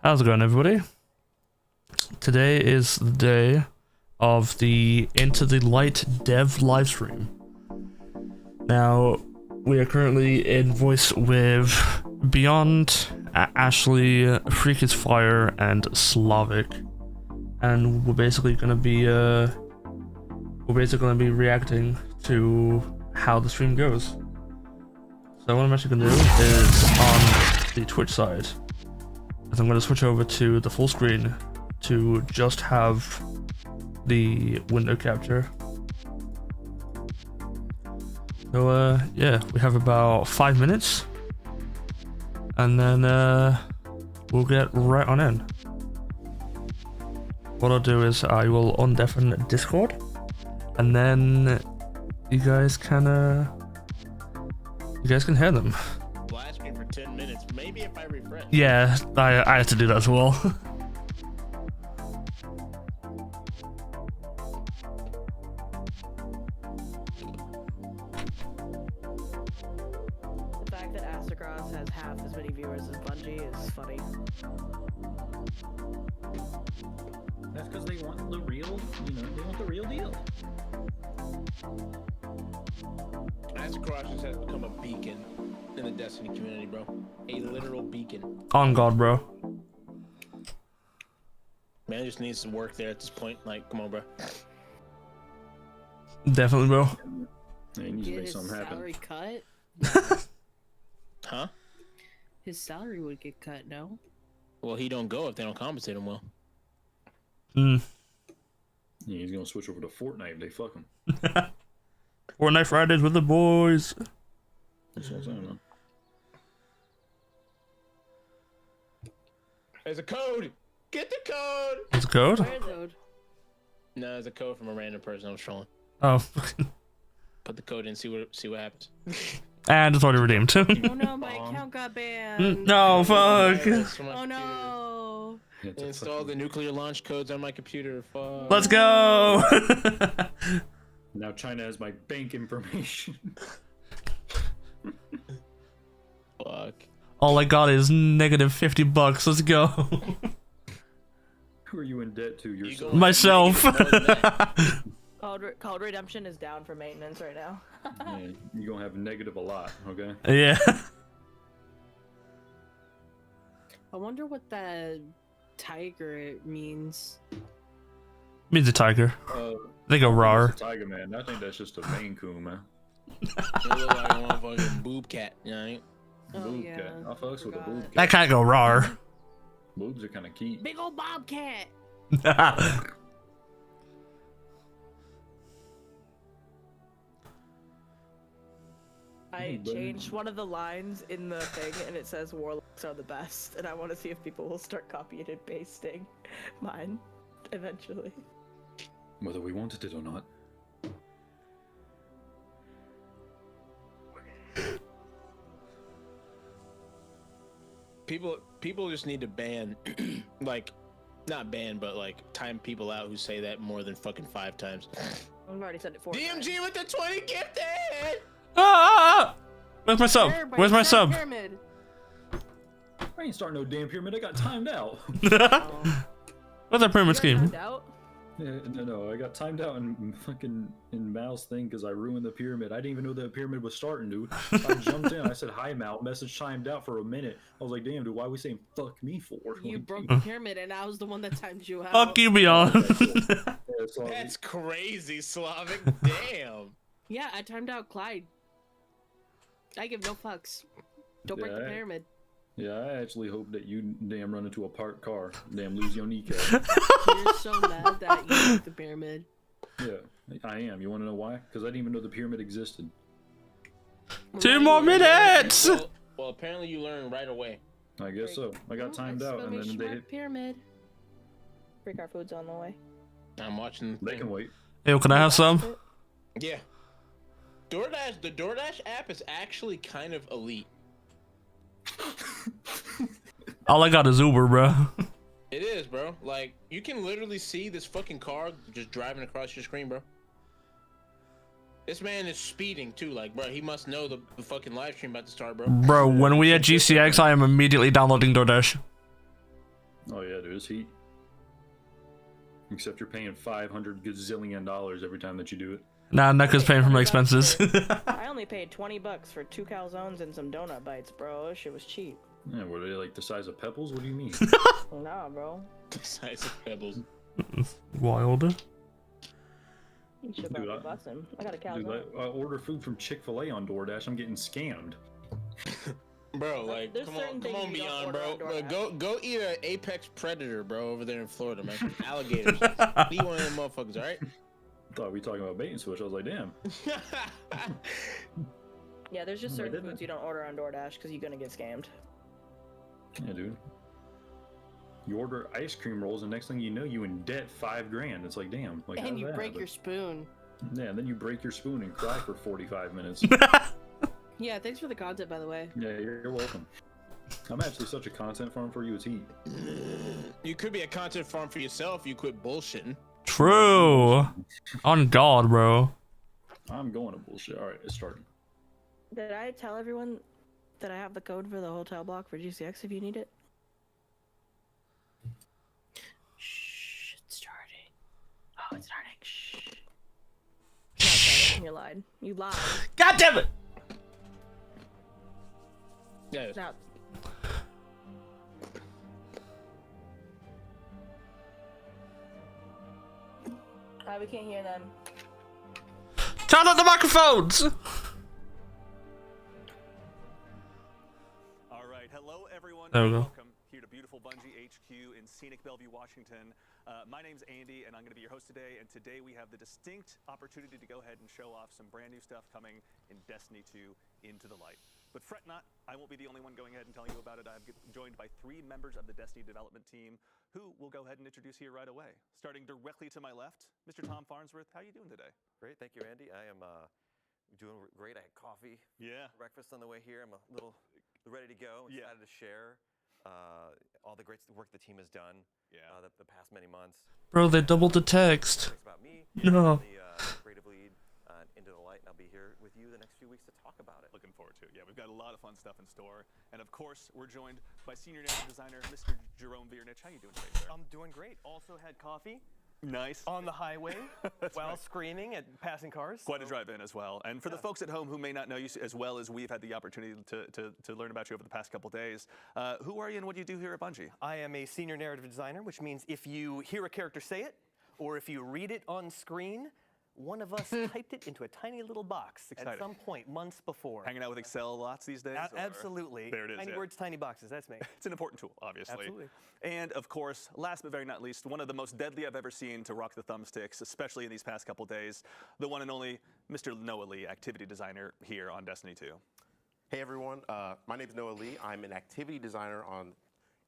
How's it going, everybody? Today is the day of the Into the Light dev livestream. Now, we are currently in voice with Beyond, Ashley, Freak is Fire, and Slavic, and we're basically gonna be reacting to how the stream goes. So what I'm actually gonna do is on the Twitch side. I'm going to switch over to the full screen to just have the window capture. So yeah, we have about 5 minutes, and then we'll get right on in. What I'll do is I will undeafen Discord, and then you guys can hear them. Blast me for 10 minutes, maybe if I refresh. Yeah, I had to do that as well. The fact that Astacross has half as many viewers as Bungie is funny. That's because they want the real, they want the real deal. Astacross has become a beacon in the Destiny community, bro. A literal beacon. On God, bro. Man just needs to work there at this point. Like, come on, bro. Definitely, bro. Yeah, you need to Get make his something happen. salary cut? Huh? His salary would get cut, no? Well, he don't go if they don't compensate him well. Mm. Yeah, he's gonna switch over to Fortnite if they fuck him. Fortnite Fridays with the boys. That's what I'm saying, man. There's a code! Get the code! It's a code? Where though? No, there's a code from a random person I was trolling. Oh. Put the code in, see what happens. And it's already redeemed. Oh no, my account got banned. No, fuck. Oh no. Install the nuclear launch codes on my computer. Fuck. Let's go. Now China has my bank information. Fuck. All I got is negative $50. Let's go. Who are you in debt to? Yourself? Myself. Called Redemption is down for maintenance right now. Yeah, you're gonna have negative a lot, okay? Yeah. I wonder what that tiger means. Means a tiger. They go rawr. Tiger man. I think that's just a Maine Coon, man. You look like a motherfucking boob cat, you know what I mean? Oh Boob yeah. cat. I fucks with a boob cat. That can't go rawr. Boobs are kind of cute. Big old bobcat. I changed one of the lines in the thing and it says warlocks are the best, and I want to see if people will start copying and pasting mine eventually. Whether we wanted it or not. People just need to ban, like, not ban, but like time people out who say that more than fucking 5 times. I've already said it 4 DMG times. with the 20 gifted! Ah! Where's my sub? Everybody Where's my start sub? Pyramid. I ain't starting no damn pyramid. I got timed out. Oh. What's that pyramid scheme? Timed out? Yeah, no, I got timed out in fucking in Mal's thing because I ruined the pyramid. I didn't even know the pyramid was starting, dude. I jumped in. I said, "Hi, Mal." Message timed out for a minute. I was like, "Damn, dude, why are we saying fuck me for?" You Like, broke the pyramid and I was the one that timed you out. Fuck you, Beyond. yeah, so That's crazy, Slavic. Damn. Yeah, I timed out Clyde. I give no fucks. Don't break the Yeah. pyramid. yeah, I actually hope that you damn run into a parked car, damn lose your kneecap. You're so mad that you broke the pyramid. Yeah, I am. You want to know why? Because I didn't even know the pyramid existed. 2 more minutes. Well, apparently you learned right away. I guess so. I got timed out, and then they hit. Pyramid. Free car food's on the way. I'm watching. They can wait. Yo, can I have some? Yeah. DoorDash, the DoorDash app is actually kind of elite. All I got is Uber, bro. It is, bro. Like, you can literally see this fucking car just driving across your screen, bro. This man is speeding too, like, bro, he must know the fucking live stream about to start, bro. Bro, when we at GCX, I am immediately downloading DoorDash. it's heat. Except you're paying $500 gazillion every time that you do it. Nah, Neca's paying for my expenses. I only paid $20 for 2 calzones and some donut bites, bro. This shit was cheap. Yeah, what are they, like the size of pebbles? What do you mean? Nah, bro. The size of pebbles. Wilder. You should Dude, be I- busting. I got a Dude, calzone. I order food from Chick-fil-A on DoorDash. I'm getting scammed. Bro, like, There's come certain on, things you don't Beyond, order bro. on Bro, DoorDash. go eat an apex predator, bro, over there in Florida, man. Alligators. Eat one of them motherfuckers, all right? I thought we were talking about bait and switch. I was like, damn. Yeah, there's just Oh, I certain didn't. foods you don't order on DoorDash because you're gonna get scammed. Yeah, dude. You order ice cream rolls, and next thing you know, you in debt $5 grand. It's like, damn. Like, how And did you that break happen? your spoon. Yeah, and then you break your spoon and cry for 45 minutes. Yeah, thanks for the content, by the way. Yeah, you're welcome. I'm actually such a content farm for you. It's heat. You could be a content farm for yourself. You quit bullshitting. True. On God, bro. I'm going to bullshit. All right, it's starting. Did I tell everyone that I have the code for the hotel block for GCX if you need it? Shh, it's starting. Oh, it's starting. Shh. Not starting. You lied. You lied. God damn it! Yeah. Now, we can't hear them. Turn on the microphones! All right, hello everyone. There we go. Welcome here to beautiful Bungie HQ in scenic Bellevue, Washington. My name's Andy, and I'm going to be your host today. And today we have the distinct opportunity to go ahead and show off some brand new stuff coming in Destiny 2 Into the Light. But fret not, I won't be the only one going ahead and telling you about it. I'm joined by 3 members of the Destiny development team, who we'll go ahead and introduce here right away. Starting directly to my left, Mr. Tom Farnsworth. How are you doing today? Great, thank you, Andy. I am doing great. I had coffee, Yeah. breakfast on the way here. I'm a little ready to go. Yeah. Excited to share all the great work the team has done Yeah. the past many months. Bro, they doubled the text. It's about me, No. the creative lead, Into the Light, and I'll be here with you the next few weeks to talk about it. Looking forward to it. Yeah, we've got a lot of fun stuff in store. And of course, we're joined by senior narrative designer, Mr. Jerome Viernich. How you doing today, sir? I'm doing great. Also had coffee Nice. on the highway while right. screaming at passing cars. Quite a so- drive in as well. And for the folks at home who may not know you as well as we've had the opportunity to learn about you over the past couple days, who are you and what do you do here at Bungie? I am a senior narrative designer, which means if you hear a character say it, or if you read it on screen, one of us typed it into a tiny little box at Exciting. some point months before. Hanging out with Excel lots these days? or- Absolutely. There it is. Tiny yeah. words, tiny boxes. That's me. It's an important tool, obviously. Absolutely. And of course, last but very not least, one of the most deadly I've ever seen to rock the thumbsticks, especially in these past couple days, the one and only Mr. Noah Lee, activity designer here on Destiny 2. Hey everyone, my name is Noah Lee. I'm an activity designer on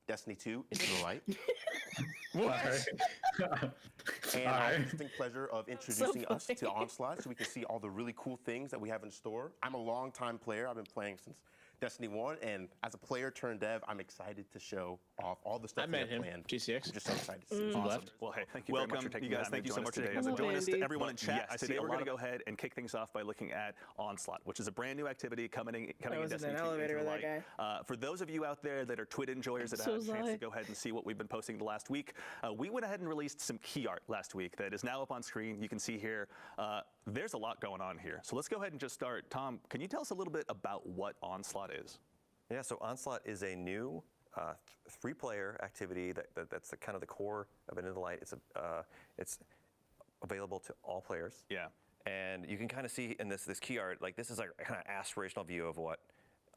Destiny 2 Into the Light. And I have the distinct pleasure of introducing us funny. to Onslaught so we can see all the really cool things that we have in store. I'm a longtime player. I've been playing since Destiny 1, and as a player turned dev, I'm excited to show off all the stuff I we met have him, planned. GCX. I'm just so excited to see He it. left. Well, hey, Thank you very welcome, much for taking you the guys. time Thank to you so join much us today. today. As Hello, join us to Andy. everyone in chat. Yes, Today see a we're lot going to of- go ahead and kick things off by looking at Onslaught, which is a brand new activity coming in was in Destiny an 2 elevator Into the with that Light. For those of you out there that are Twit enjoyers that So have had a chance was to I. go ahead and see what we've been posting the last week, we went ahead and released some key art last week that is now up on screen. You can see here. There's a lot going on here. So let's go ahead and just start. Tom, can you tell us a little bit about what Onslaught is? Yeah, so Onslaught is a new 3-player activity that's kind of the core of Into the Light. It's available to all players. Yeah. And you can kind of see in this key art, like this is like a kind of aspirational view of what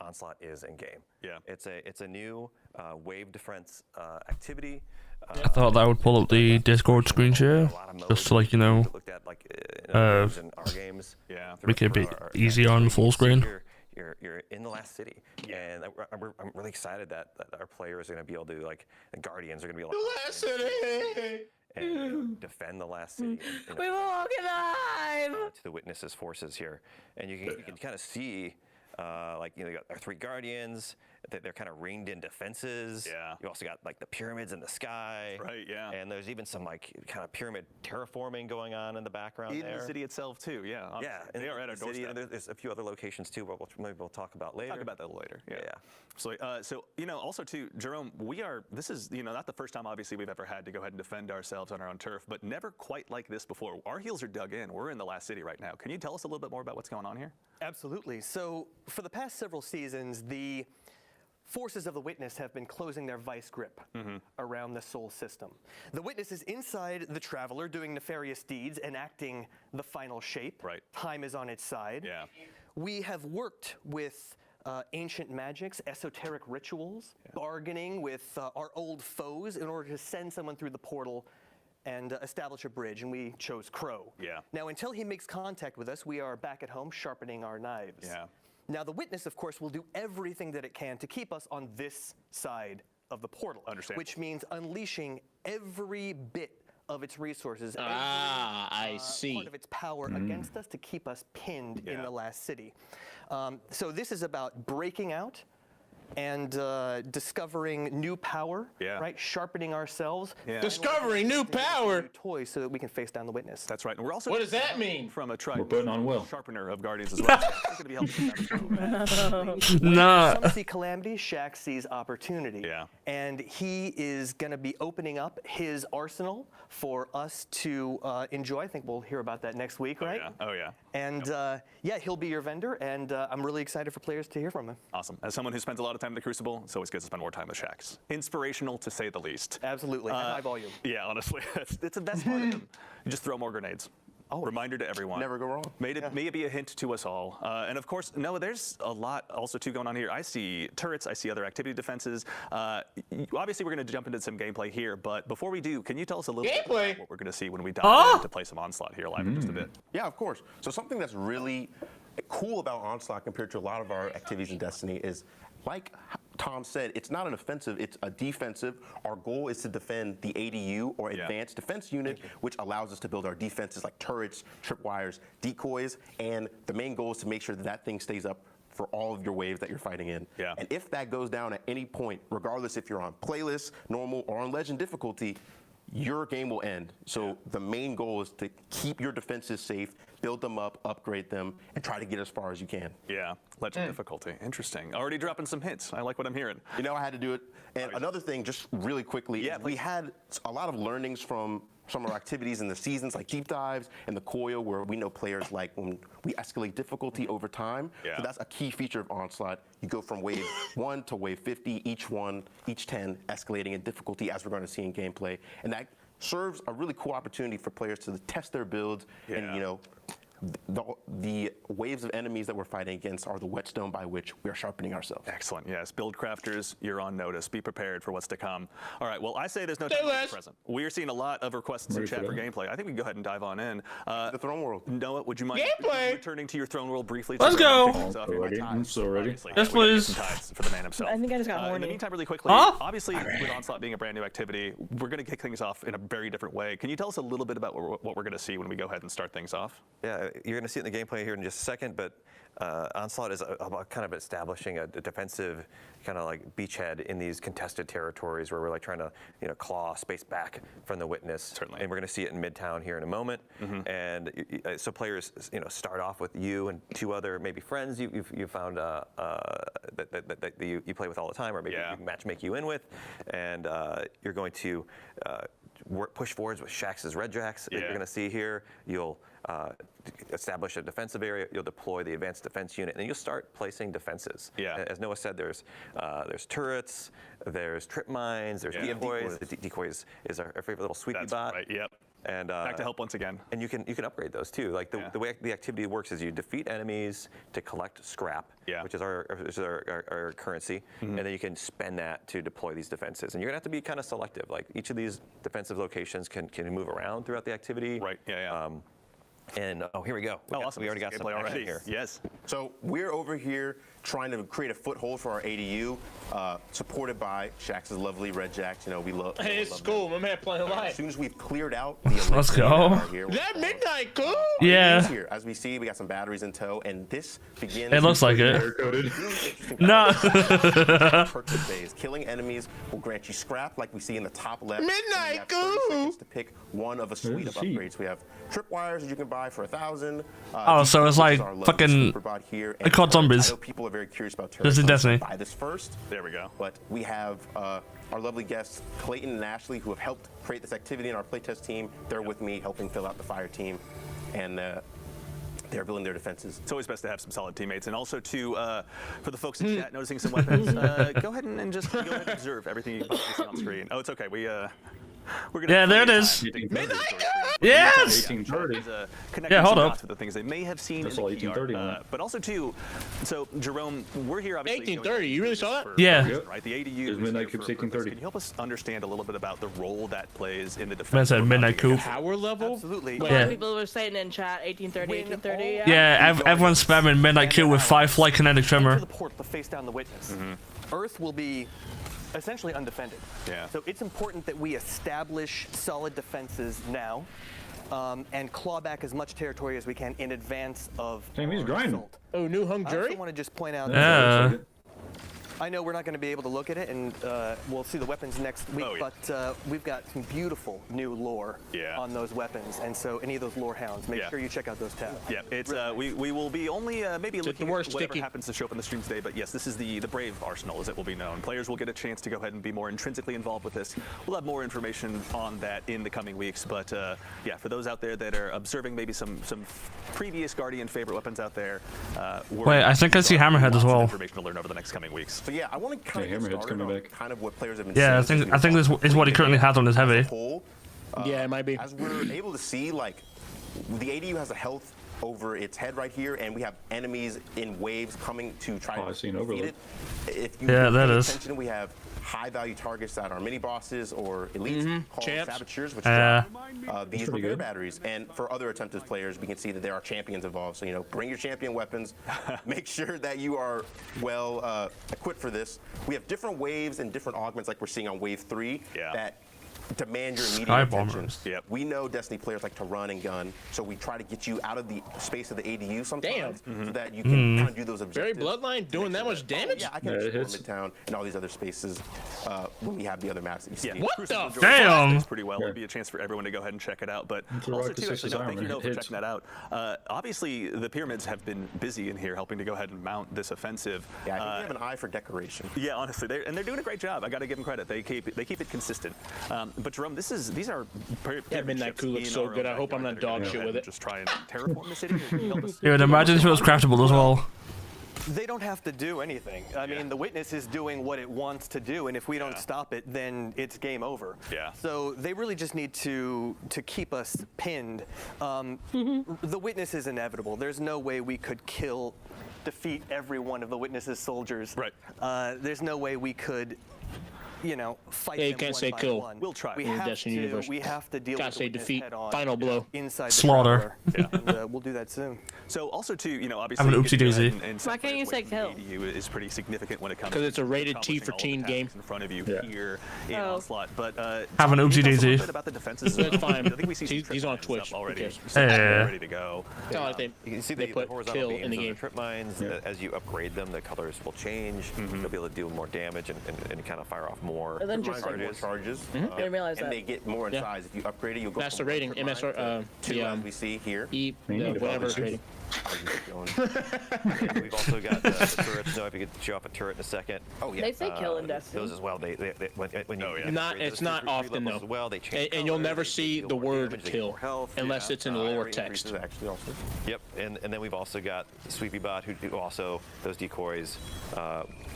Onslaught is in game. Yeah. It's a new wave defense activity. I thought that would pull up the Discord screen share, just to, like, you know, looked at like in other games and our games. Yeah. make it a bit Or- easier on the full screen. You're in the last city, and I'm really excited that our players are going to be able to, like, the Guardians are going to be able to and defend the last city. We will walk alive! To the Witnesses' forces here, and you can kind of see, like, you got our 3 Guardians, they're kind of ringed in defenses. Yeah. You also got like the pyramids in the sky. Right, yeah. And there's even some like kind of pyramid terraforming going on in the background In there. the city itself too, yeah. Yeah, They are at our the city, doorstep. and there's a few other locations too, but maybe we'll talk about later. Talk about that later. Yeah. Yeah. So also too, Jerome, this is not the first time obviously we've ever had to go ahead and defend ourselves on our own turf, but never quite like this before. Our heels are dug in. We're in the last city right now. Can you tell us a little bit more about what's going on here? Absolutely. So for the past several seasons, the forces of the Witness have been closing their vice grip around the Sol system. The Witness is inside the Traveler doing nefarious deeds, enacting the final shape. Right. Time is on its side. Yeah. We have worked with ancient magics, esoteric rituals, bargaining with our old foes in order to send someone through the portal and establish a bridge, and we chose Crow. Yeah. Now, until he makes contact with us, we are back at home sharpening our knives. Yeah. Now, the Witness, of course, will do everything that it can to keep us on this side of the portal. Understandable. Which means unleashing every bit of its resources, I see. part of its power against us to keep us pinned in the last city. So this is about breaking out and discovering new power, Yeah. right? Sharpening ourselves. Yeah. Discovering new power. New toys so that we can face down the Witness. That's right. And we're also What does that mean? from a We're putting on well. sharpener of Guardians as well. That's going to be helping us out. Nah. Some see calamity, Shaq sees opportunity. Yeah. And he is going to be opening up his arsenal for us to enjoy. I think we'll hear about that next week, right? Oh yeah. And he'll be your vendor, and I'm really excited for players to hear from him. Awesome. As someone who spends a lot of time in the Crucible, it's always good to spend more time with Shax. Inspirational, to say the least. Absolutely, and high volume. Yeah, honestly, it's the best part of him. You just throw more grenades. Reminder to everyone. Never go wrong. May it be a hint to us all. And of course, Noah, there's a lot also too going on here. I see turrets, I see other activity defenses. Obviously, we're going to jump into some gameplay here, but before we do, can you tell us a little bit about what we're going to see when we dive in to play some Onslaught here live in just a bit? Yeah, of course. So something that's really cool about Onslaught compared to a lot of our activities in Destiny is, like Tom said, it's not an offensive, it's a defensive. Our goal is to defend the ADU, or Advanced Defense Unit, which allows us to build our defenses like turrets, tripwires, decoys, and the main goal is to make sure that that thing stays up for all of your waves that you're fighting in. Yeah. And if that goes down at any point, regardless if you're on playlist, normal, or on legend difficulty, your game will end. So the main goal is to keep your defenses safe, build them up, upgrade them, and try to get as far as you can. Yeah, legend difficulty. Interesting. Already dropping some hints. I like what I'm hearing. You know, I had to do it. And another thing, just really quickly, we had a lot of learnings from some of our activities in the seasons, like deep dives and the coil, where we know players like when we escalate difficulty over time. Yeah. So that's a key feature of Onslaught. You go from wave 1 to wave 50, each 10 escalating in difficulty, as we're going to see in gameplay. And that serves a really cool opportunity for players to test their builds and, you know, the waves of enemies that we're fighting against are the whetstone by which we are sharpening ourselves. Excellent. Yes, build crafters, you're on notice. Be prepared for what's to come. All right. Well, I say there's no time to be present. We are seeing a lot of requests in chat for gameplay. I think we can go ahead and dive on in. The Throne World. Noah, would you mind returning to your Throne World briefly? Let's go. I'm so ready. Yes, please. For the man himself. I think I just got horny. In the meantime, really quickly, obviously with Onslaught being a brand new activity, we're going to kick things off in a very different way. Can you tell us a little bit about what we're going to see when we go ahead and start things off? Yeah, you're going to see it in the gameplay here in just a second, but Onslaught is about kind of establishing a defensive kind of like beachhead in these contested territories where we're like trying to claw space back from the Witness. Certainly. And we're going to see it in Midtown here in a moment. And so players start off with you and two other maybe friends you found that you play with all the time, or maybe you matchmake you in with, and you're going to push forwards with Shax's Red Jacks that you're going to see here. You'll establish a defensive area. You'll deploy the Advanced Defense Unit, and then you'll start placing defenses. Yeah. As Noah said, there's turrets, there's trip mines, there's decoys. The decoys is our favorite little sweetie bot. Right. Yep. And back to help once again. And you can upgrade those too. Like the way the activity works is you defeat enemies to collect scrap, which is our currency, and then you can spend that to deploy these defenses. And you're gonna have to be kind of selective. Like each of these defensive locations can move around throughout the activity. Right. Yeah. And oh, here we go. Awesome. We already got some gameplay action already. here. Yes. So we're over here trying to create a foothold for our ADU, supported by Shax's lovely Red Jacks. You know, we love. Hey, it's love cool. My man playing As live. soon as we've cleared out the Let's elixir go. out here, That midnight cool. Yeah. Here, as we see, we got some batteries in tow, and this begins. It looks like it. Really interesting No. perks of phase. Killing enemies will grant you scrap, like we see in the top left. Midnight And you have 30 goo. seconds to pick one of a suite of There's a sheet. upgrades. We have tripwires that you can buy for 1,000. Oh, so it's like fucking here. the COD zombies. I know people are very curious about This is turrets, so Destiny. buy this first. There we go. But we have our lovely guests, Clayton and Ashley, who have helped create this activity in our playtest team. They're with me, helping fill out the fire team, and they're building their defenses. It's always best to have some solid teammates, and also to for the folks in chat noticing some weapons, go ahead and just go ahead and observe everything you see on screen. Oh, it's okay. We're gonna Yeah, there it is. Yes! Yes! 1830. Yeah, hold up. With the things they may have seen That's in all the key art, 1830, but also too. So Jerome, we're here obviously. 1830, you really saw that? Yeah. Right. The ADU. There's is Midnight here Coup's for a purpose. 1830. Can you help us understand a little bit about the role that plays in the defense? Man said Midnight Coupe. Power level? Absolutely. A lot Yeah. of people were saying in chat 1830, 1830. Yeah, everyone's spamming Midnight Q with 5 flight kinetic Enter tremor. the port to face down the witness. Earth will be essentially undefended. Yeah. So it's important that we establish solid defenses now and claw back as much territory as we can in advance of Damn, he's our grinding. assault. Oh, new hung I jury? also want to just point out Yeah. I know we're not going to be able to look at it, and we'll see the weapons next week, Oh, yeah. but we've got some beautiful new lore Yeah. on those weapons, and so any of those lore hounds, make Yeah. sure you check out those tabs. Yeah, it's we will be only maybe looking worst at whatever sticky. happens to show up in the stream today, but yes, this is the Brave Arsenal, as it will be known. Players will get a chance to go ahead and be more intrinsically involved with this. We'll have more information on that in the coming weeks, but yeah, for those out there that are observing maybe some previous Guardian favorite weapons out there, Wait, I think I see Hammerhead as lots of well. Information to learn over the next coming weeks. So yeah, I want to kind Yeah, of get Hammerhead's started coming on back. kind of what players have been Yeah, saying. I think this is what he currently has on his heavy. Whole, Yeah, it might be. As we're able to see, like, the ADU has a health over its head right here, and we have enemies in waves coming to try Oh, I to see an defeat overload. it. If you Yeah, pay that is. attention, we have high-value targets that are mini bosses or elites called Champs. saboteurs, which Yeah. drop these pretty repair good. batteries. And for other attempted players, we can see that there are champions involved. So, you know, bring your champion weapons. Make sure that you are well equipped for this. We have different waves and different augments, like we're seeing on wave 3, Yeah. that demand your immediate Sky attention. bombers. Yep. We know Destiny players like to run and gun, so we try to get you out of the space of the ADU sometimes, so that you can kind of do those Very objectives. Bloodline doing that much damage? Yeah, I can Yeah, it explore hits. Midtown and all these other spaces when we have the other maps that you see. Yeah. What Crucible the enjoys Damn. this pretty well. Yeah. It'll be a chance for everyone to go ahead and check it out. But It's a also rock too, resistance actually, no, thank armor. you Noah, It for hits. checking that out. Obviously, the pyramids have been busy in here, helping to go ahead and mount this offensive. Yeah, I think they have an eye for decoration. Yeah, honestly, they're doing a great job. I got to give them credit. They keep it consistent. But Jerome, these are Midnight Coup looks so good. I hope I'm not dog shit with it. Just try and terraform the city. Dude, imagine if it was craftable as well. They don't have to do anything. I mean, the witness is doing what it wants to do, and if we don't stop it, then it's game over. Yeah. So they really just need to keep us pinned. The witness is inevitable. There's no way we could defeat every one of the witness's soldiers. Right. There's no way we could, fight Yeah, you them can't one say by kill. one. We'll try. We In the have Destiny to. universe. We have to deal Gotta with the say witness defeat, head on. final blow. Inside the Slaughter. Traveler. And we'll do that soon. So also too, obviously, I'm an getting oopsie-daisy. ahead and Why can't you say separate kill? ADU is pretty significant when it comes 'Cause to it's a rated T accomplishing for all the teen tasks game. in front of you Yeah. here in Oh. Onslaught. But Have an can you tell us a oopsie-daisy. little bit about the defenses. It's fine. I think we see some He's on trip mines Twitch. up Who already. cares? So Yeah. they're ready to go. It's not like they You can see They the put horizontal kill beams in the of game. the trip mines. As you upgrade them, the colors will change. You'll be able to do more damage and kind of fire off more Oh, then Mines just are more like charges. didn't realize and that. they get more in Yeah. size. If you upgrade it, you'll go That's from the rating, one trip MSR, mine to two, the, as we see here. eat You need to whatever follow rating. I'll just keep going. And we've also got the turrets. No, if you could show off a turret in a second. Oh yeah. They say kill in Destiny. Those as well. When you Oh, yeah. Not- upgrade it's those not three often, levels though. as well, they change And you'll colors, never they see deal the more word damage, they get kill more health. unless it's in the lower Area text. increases actually also. Yep, and then we've also got Sweepy Bot, who do also those decoys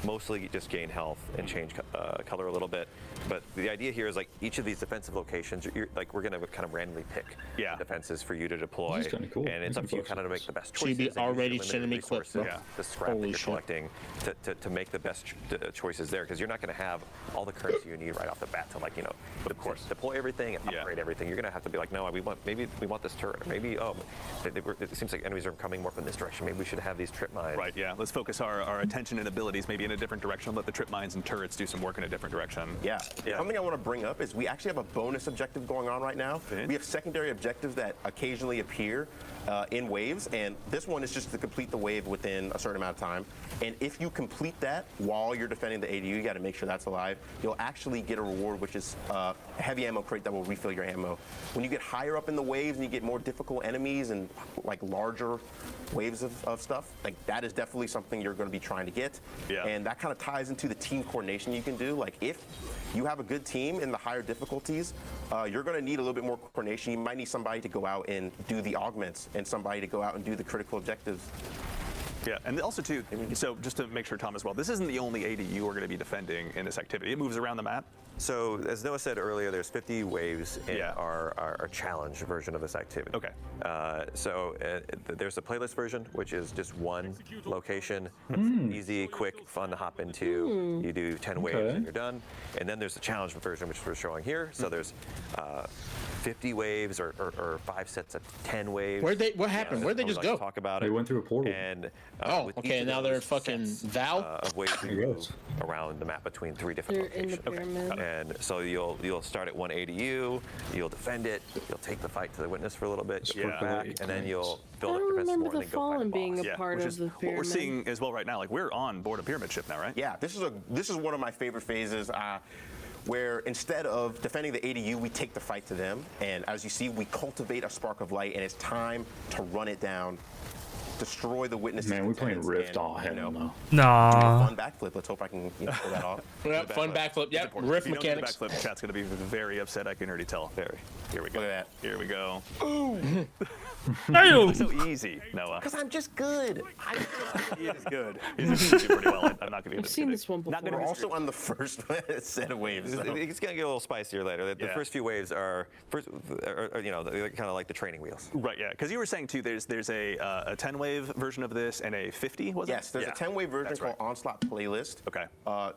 mostly just gain health and change color a little bit, but the idea here is like each of these defensive locations, we're going to kind of randomly pick defenses for you to deploy. That's kinda cool. And it's up to you kind of to make the best choices. Should be and use already your limited sending me clips, resources, bro. the scrap Holy that you're shit. collecting to make the best choices there, because you're not going to have all the currency you need right off the bat to of course, deploy everything and upgrade everything. You're going to have to be like, no, we want this turret. Maybe it seems like enemies are coming more from this direction. Maybe we should have these trip mines. Right, yeah. Let's focus our attention and abilities maybe in a different direction. Let the trip mines and turrets do some work in a different direction. Yeah. Something I want to bring up is we actually have a bonus objective going on right now. We have secondary objectives that occasionally appear in waves, and this one is just to complete the wave within a certain amount of time. And if you complete that while you're defending the ADU, you got to make sure that's alive. You'll actually get a reward, which is a heavy ammo crate that will refill your ammo. When you get higher up in the waves and you get more difficult enemies and like larger waves of stuff, like that is definitely something you're going to be trying to get. And that kind of ties into the team coordination you can do. Like if you have a good team in the higher difficulties, you're going to need a little bit more coordination. You might need somebody to go out and do the augments and somebody to go out and do the critical objectives. Yeah, and also too, so just to make sure, Tom, as well, this isn't the only ADU we're going to be defending in this activity. It moves around the map. So as Noah said earlier, there's 50 waves in our challenge version of this activity. Okay. There's the playlist version, which is just one location. Easy, quick, fun to hop into. You do 10 waves and you're done. And then there's the challenge version, which we're showing here. So there's 50 waves or 5 sets of 10 waves. What happened? Where'd they just go? Talk about it. They went through a portal. And okay, now they're fucking Val. Of ways to move around the map between 3 different locations. In the pyramid. And so you'll start at one ADU, you'll defend it, you'll take the fight to the witness for a little bit, you'll work back, and then you'll build up I defenses remember more the and then go fight Fallen a boss. being a part which of is the what pyramid. we're seeing as well right now. Like we're on board a pyramid ship now, right? Yeah, this is one of my favorite phases. Where instead of defending the ADU, we take the fight to them. And as you see, we cultivate a spark of light, and it's time to run it down, destroy the witnesses. Man, we're playing Rift. and, Oh, hell no. do a Nah. fun backflip. Let's hope I can pull that off. Yep, fun backflip. Yep, riff If you don't do the mechanics. backflip, chat's going to be very upset. I can already tell. Very. Here we go. Look at that. Here we go. Damn. So easy, Noah. Because I'm just good. He is good. He's doing pretty well. I'm not going to be I've seen this one before. We're also on the first set of waves. So. It's going to get a little spicier later. The first few waves are kind of like the training wheels. Right, yeah. Because you were saying, too, there's a 10-wave version of this and a 50, was it? Yes, there's a 10-wave version That's called right. Onslaught Playlist. Okay.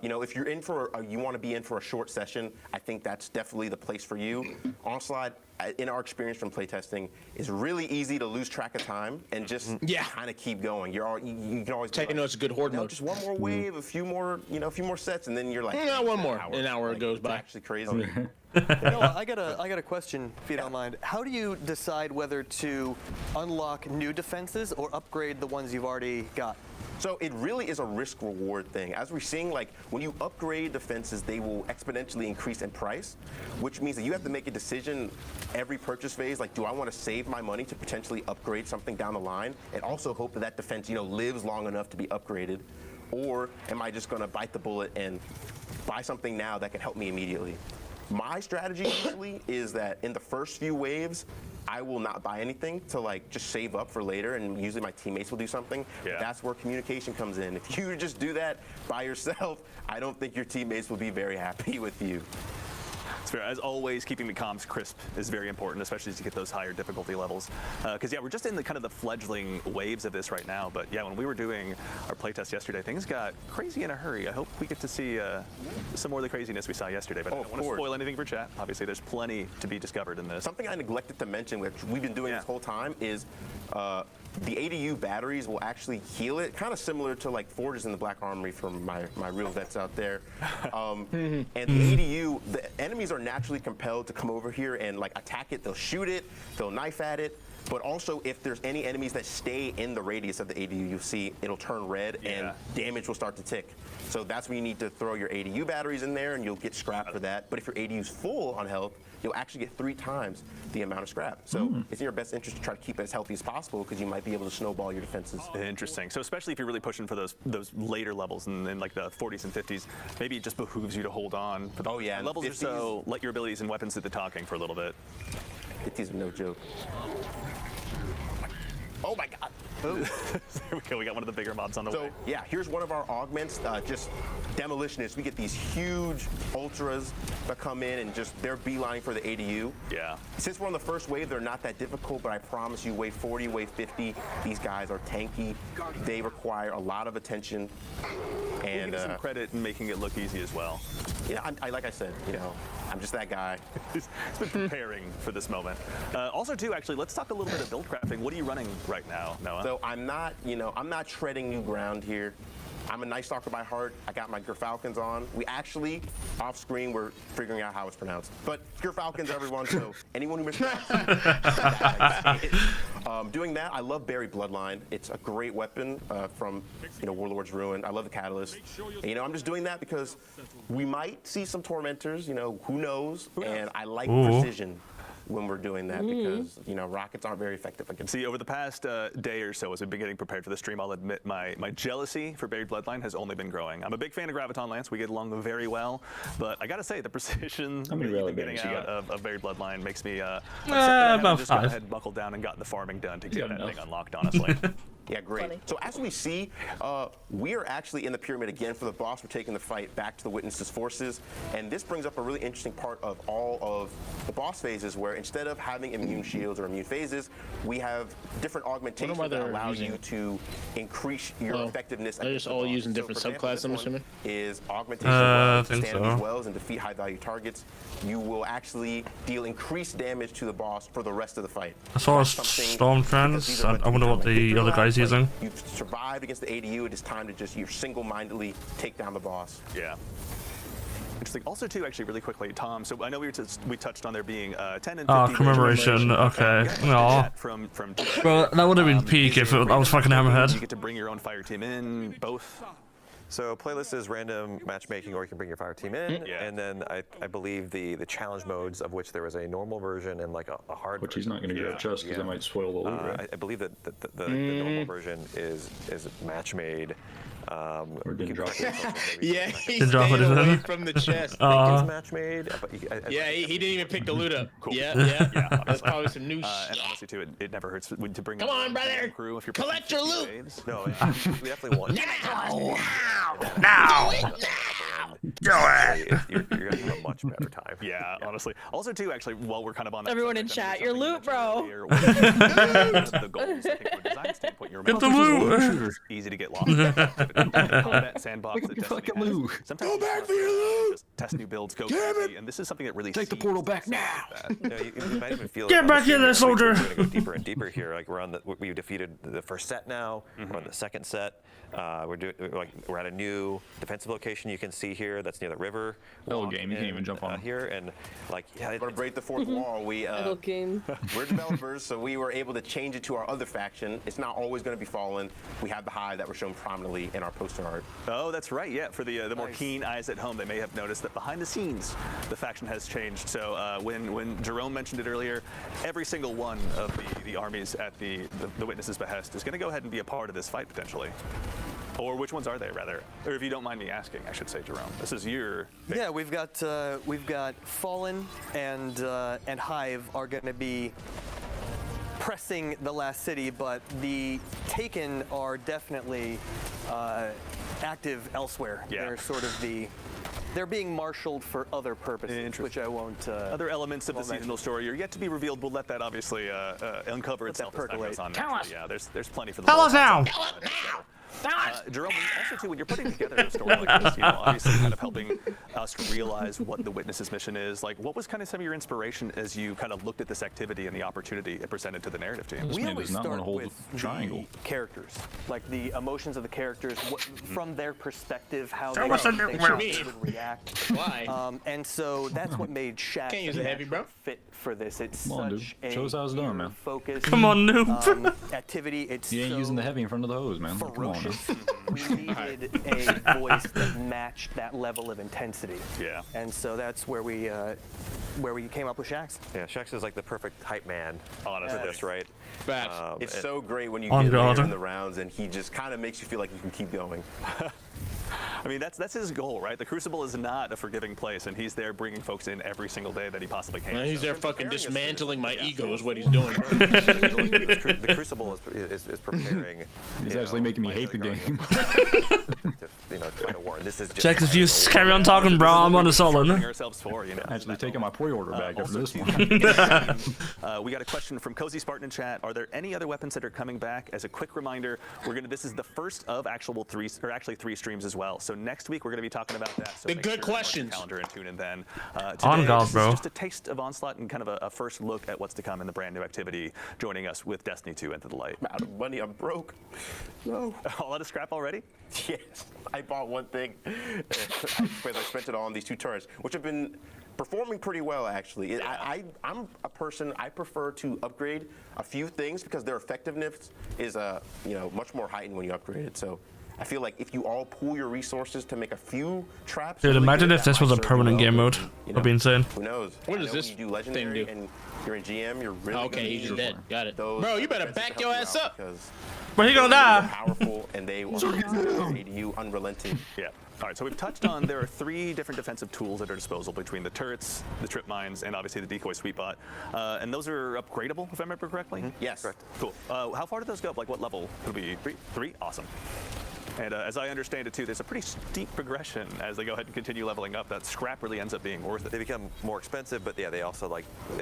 If you're in for, you want to be in for a short session, I think that's definitely the place for you. Onslaught, in our experience from playtesting, is really easy to lose track of time and just kind of keep going. You can always Taking notes, good horde mode. just one more wave, a few more sets, and then you're like, one more. An hour goes it's by. actually crazy. Noah, I got a question, if you don't mind. How do you decide whether to unlock new defenses or upgrade the ones you've already got? So it really is a risk-reward thing. As we're seeing, like when you upgrade defenses, they will exponentially increase in price, which means that you have to make a decision every purchase phase. Like, do I want to save my money to potentially upgrade something down the line, and also hope that that defense, lives long enough to be upgraded, or am I just going to bite the bullet and buy something now that can help me immediately? My strategy usually is that in the first few waves, I will not buy anything to just save up for later, and usually my teammates will do something. Yeah. That's where communication comes in. If you just do that by yourself, I don't think your teammates will be very happy with you. It's fair. As always, keeping the comms crisp is very important, especially as you get those higher difficulty levels. Because we're just in the kind of the fledgling waves of this right now. But when we were doing our playtest yesterday, things got crazy in a hurry. I hope we get to see some more of the craziness we saw yesterday. But I don't want to spoil anything for chat. Obviously, there's plenty to be discovered in this. Something I neglected to mention, which we've been doing this whole time, is the ADU batteries will actually heal it, kind of similar to like Forges in the Black Armory from my real vets out there. And the ADU, the enemies are naturally compelled to come over here and attack it. They'll shoot it, they'll knife at it. But also, if there's any enemies that stay in the radius of the ADU, you'll see it'll turn red and damage will start to tick. So that's when you need to throw your ADU batteries in there, and you'll get scrap for that. But if your ADU's full on health, you'll actually get 3 times the amount of scrap. So it's in your best interest to try to keep it as healthy as possible, because you might be able to snowball your defenses. Interesting. So especially if you're really pushing for those later levels and in like the 40s and 50s, maybe it just behooves you to hold on. For the levels or so, let your abilities and weapons do the talking for a little bit. 50s are no joke. Oh my God. There we go. We got one of the bigger mobs on the way. So yeah, here's one of our augments, just demolitionists. We get these huge ultras that come in and just they're beelining for the ADU. Yeah. Since we're on the first wave, they're not that difficult, but I promise you, wave 40, wave 50, these guys are tanky. They require a lot of attention. And some credit in making it look easy as well. Yeah, like I said, I'm just that guy. He's been preparing for this moment. Also, too, actually, let's talk a little bit of build crafting. What are you running right now, Noah? So I'm not treading new ground here. I'm a Night Stalker by heart. I got my Gerfalcons on. We actually, off screen, we're figuring out how it's pronounced. But Gerfalcons, everyone, so anyone who mispronounces it. Doing that, I love Buried Bloodline. It's a great weapon from, Warlord's Ruin. I love the Catalyst. And, I'm just doing that because we might see some Tormentors, who knows? And I like precision when we're doing that because, rockets aren't very effective against. See, over the past day or so, as we've been getting prepared for the stream, I'll admit my jealousy for Buried Bloodline has only been growing. I'm a big fan of Graviton Lance. We get along very well, but I gotta say, the precision that you've been getting out of Buried Bloodline makes me about just 5. gone ahead, buckled down, and gotten the farming done to get that thing unlocked, honestly. Yeah, great. Funny. So as we see, we are actually in the pyramid again for the boss. We're taking the fight back to the Witness's forces. And this brings up a really interesting part of all of the boss phases where instead of having immune shields or immune phases, we have different augmentations that allow you to increase your effectiveness. They're just all using different subclasses, I'm assuming? Is augmentation wells, think stand so. these wells and defeat high-value targets. You will actually deal increased damage to the boss for the rest of the fight. I saw That's something- Storm because Trends. these are I wonder what the other guy's using. You've survived against the ADU. It is time to just single-mindedly take down the boss. Yeah. Interesting. Also, too, actually, really quickly, Tom. So I know we touched on there being 10 and 50 commemoration. Okay. Aw. From Bro, that would have been peak if I was fucking Hammerhead. You get to bring your own fire team in, both. So playlist is random matchmaking, or you can bring your fire team in. Yeah. And then I believe the challenge modes, of which there was a normal version and like a hard. Which he's not going to get a chest because Yeah. I might spoil the loot, right? I believe that the normal version is match made. Or didn't drop it. Yeah, he Didn't drop stayed it, away didn't from the chest. It's match made. But Yeah, he didn't even pick the loot up. Cool. Yeah. Yeah, That's probably some new and shit. honestly, too, it never hurts to bring. Come in on, a brother. Crew if you're Collect pushing your 50 loot. waves. No, we definitely want. Now! Do it! You're gonna have a much better time. Yeah, honestly. Also, too, actually, while we're kind of on that. Everyone in subject, chat, your loot, bro. The goals, I think, from a design standpoint, you Get the remember, loot! it's easy to get lost. Combat sandbox that Destiny has. Sometimes go back for your loot. Just test new builds, go crazy, and this is something that really Take the portal back now. You might even feel Get like back in there, soldier! We're gonna go deeper and deeper here. Like we defeated the first set now. We're on the second set. We're at a new defensive location you can see here. That's near the river. Hello, game. You can't even jump on it. here, and We're gonna break the fourth wall. Little game. We're developers, so we were able to change it to our other faction. It's not always going to be Fallen. We have the Hive that were shown prominently in our poster art. Oh, that's right. Yeah, for the more keen eyes at home, they may have noticed that behind the scenes, the faction has changed. So when Jerome mentioned it earlier, every single one of the armies at the Witness's behest is going to go ahead and be a part of this fight potentially. Or which ones are they, rather? Or if you don't mind me asking, I should say, Jerome. This is your. Yeah, we've got Fallen and Hive are going to be pressing the last city, but the Taken are definitely active elsewhere. Yeah. They're sort of they're being marshaled for other purposes, which I won't. Other elements of the seasonal story are yet to be revealed. We'll let that obviously uncover itself as time goes on. Tell us. Yeah, there's plenty for the. Tell us now! Jerome, also too, when you're putting together a story like this, obviously kind of helping us realize what the Witness's mission is, like what was kind of some of your inspiration as you kind of looked at this activity and the opportunity it presented to the narrative team? This We man always does not want start to hold with the triangle. the characters, like the emotions of the characters, from their perspective, how Show they us a think new they would react. Why? And so that's what made Shaq Can't use it heavy, bro. fit for this. It's Come on, such dude. Show us how it's done, man. focused Come on, noob. activity. It's You ain't so using the heavy in front of the hose, man. Come on, ferocious. man. We needed a voice that matched that level of intensity. Yeah. And so that's where we came up with Shax. Yeah, Shex is like the perfect hype man Honestly. for this, right? Facts. It's so great when you On get God. later in the rounds, and he just kind of makes you feel like you can keep going. I mean, that's his goal, right? The Crucible is not a forgiving place, and he's there bringing folks in every single day that he possibly can. Man, he's So there him fucking preparing us for this- dismantling my yeah, ego so- is what he's doing. The Crucible is preparing. He's you actually know, making me hate the Guardian game. to fight a war. And this is just Check if you carry on talking, bro. I'm on a Sharpening solid. ourselves for, you know. Actually taking my pre-order back after Also this too, one. we got a question from Cozy Spartan in chat. Are there any other weapons that are coming back? As a quick reminder, this is the first of actually three streams as well. So next week we're gonna be talking about that. So The make good sure to mark your questions. calendar and tune in then. On Today, God, this is bro. just a taste of Onslaught and kind of a first look at what's to come in the brand new activity. Joining us with Destiny 2 Into the Light. I'm out of money. I'm broke. No. All out of scrap already? Yes. I bought one thing. I spent it on these 2 turrets, which have been performing pretty well, actually. I'm a person, I prefer to upgrade a few things because their effectiveness is much more heightened when you upgrade it. So I feel like if you all pool your resources to make a few traps. Dude, really imagine good, if that this might was a serve you permanent well, game but, mode. That'd be insane. Who knows? What I does know this when you do thing legendary do? and you're in GM, you're really Okay, gonna he's need dead. Got it. those Bro, you better defenses to back help your you ass out up. because But he gonna they're die. powerful and they will ADU unrelenting. Yeah. All right, so we've touched on there are 3 different defensive tools at our disposal between the turrets, the trip mines, and obviously the decoy sweep bot. And those are upgradable, if I remember correctly? Yes. Correct. Cool. How far do those go up? Like what level? It'll be 3? 3? Awesome. And as I understand it too, there's a pretty steep progression as they go ahead and continue leveling up. That scrap really ends up being worth it. They become more expensive, but yeah, they also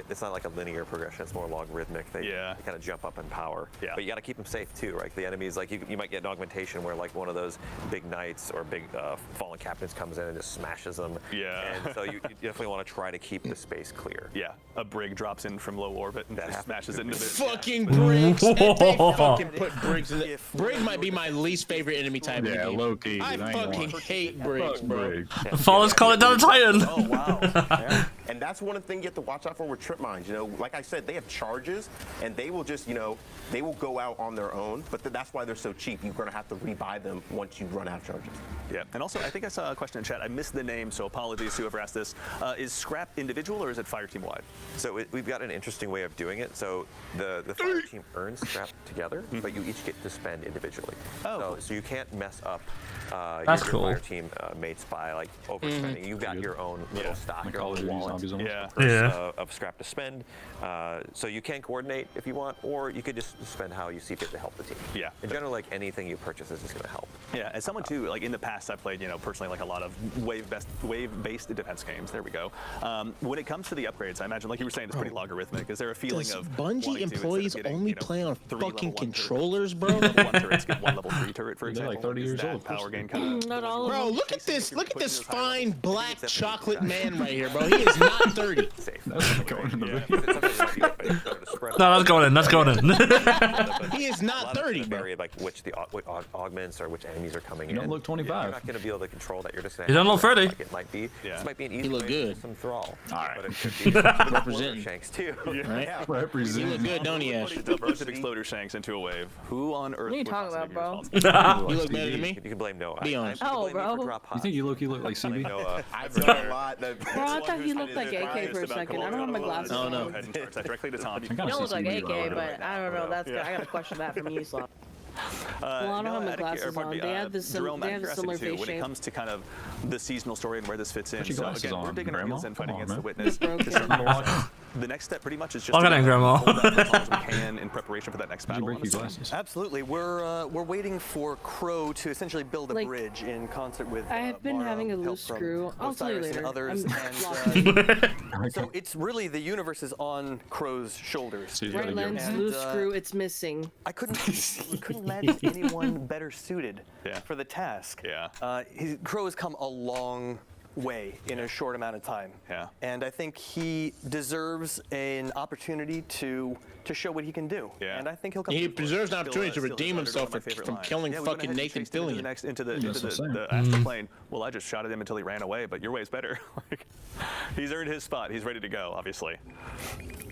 it's not like a linear progression. It's more logarithmic. They kind of jump up in power. Yeah. But you got to keep them safe too, right? The enemies, like you might get an augmentation where like one of those big knights or big fallen captains comes in and just smashes them. Yeah. And so you definitely want to try to keep the space clear. Yeah, a brig drops in from low orbit and just smashes it into the Fucking Briggs. If they fucking put Briggs in it. Briggs might be my least favorite enemy type. Yeah, in the game. low key. I dude, ain't gonna fucking lie. hate Briggs, bro. Fallen's calling down the Titan. Oh, wow. And that's one thing you have to watch out for with trip mines. You know, like I said, they have charges, and they will just, they will go out on their own. But that's why they're so cheap. You're gonna have to rebuy them once you run out of charges. Yeah, and also I think I saw a question in chat. I missed the name, so apologies to whoever asked this. Is scrap individual or is it fire team wide? So we've got an interesting way of doing it. So the fire team earns scrap together, but you each get to spend individually. Oh. So you can't mess up That's your cool. fire team mates by like overspending. You've got your own little stock, Like your Call own of Duty wallet. Zombies almost. Yeah. Yeah. Of scrap to spend. So you can coordinate if you want, or you could just spend how you see fit to help the team. Yeah. In general, like anything you purchase is just going to help. Yeah, as someone too, like in the past, I played, personally, like a lot of wave-based defense games. There we go. When it comes to the upgrades, I imagine, like you were saying, it's pretty logarithmic. Is there a feeling Does of Bungie wanting to, employees instead of getting, only play on 3 fucking level 1 controllers, bro? turrets, level 1 turrets get 1 level 3 turret, for They're example? like 30 Is years that old, power push gain it. kind of Not all of Bro, them. look at this. Look at this fine black it's chocolate everything. man right here, bro. He is not 30. Safe. That's not going in the Yeah. video. It's something that you have to spread No, that's going in. That's going in. He is a not lot of 30, it's bro. vary, like which augments or which enemies are coming You in. don't look 25. You're not going to be able to control that. You're just going You to. don't look 30. Like it might be. Yeah. This might be an easy look way good. to some thrall. All right. But it could be Representing. shanks too. Right? Yeah. You Represent. look good, don't you, Ash? Put a bunch of exploder shanks into a wave. Who on earth? What are you would talking possibly about, be bro? responsible? You look better than me. You can blame Noah. Be honest. I Oh, blame you bro. for drop You think you look like CB? Noah. I've done a lot. Bro, I thought he looked like AK for a second. I don't have my glasses Oh, on. no. Go ahead and charge that directly to Tom. I You kinda don't look see like CB AK, right but I don't know. That's good. I gotta question that from you, Slop. Well, I don't have my glasses on. They have the Jerome, they have a similar face when it shape. comes to kind of the seasonal story and where this fits in. Put your So glasses again, we're on, digging our Grandma. heels in, fighting Come on, against the man. witness. Broken. To start off, the next step pretty much is just Look at to that, Grandma. hold that for as long as we can in preparation for that next Did you battle. break your I'm assuming. glasses? Absolutely. We're waiting for Crow to essentially build a Like, bridge in concert with. I have been Mara, having a help loose from screw. I'll tell you Osiris and later. others, I'm and, so it's really the universe is on Crow's shoulders. So you gotta Right get- lens, And, loose screw. It's missing. I couldn't imagine anyone better suited Yeah. for the task. Yeah. Crow has come a long way in a short amount of time. Yeah. And I think he deserves an opportunity to show what he can do. Yeah. And I think he'll come. He through for it. deserves an opportunity to Still redeem his himself one of my favorite from lines. killing Yeah, we went fucking ahead and Nathan chased him Fillion. into the That's what I'm saying. the astral plane. Well, I just shot at him until he ran away, but your way's better. Like, he's earned his spot. He's ready to go, obviously.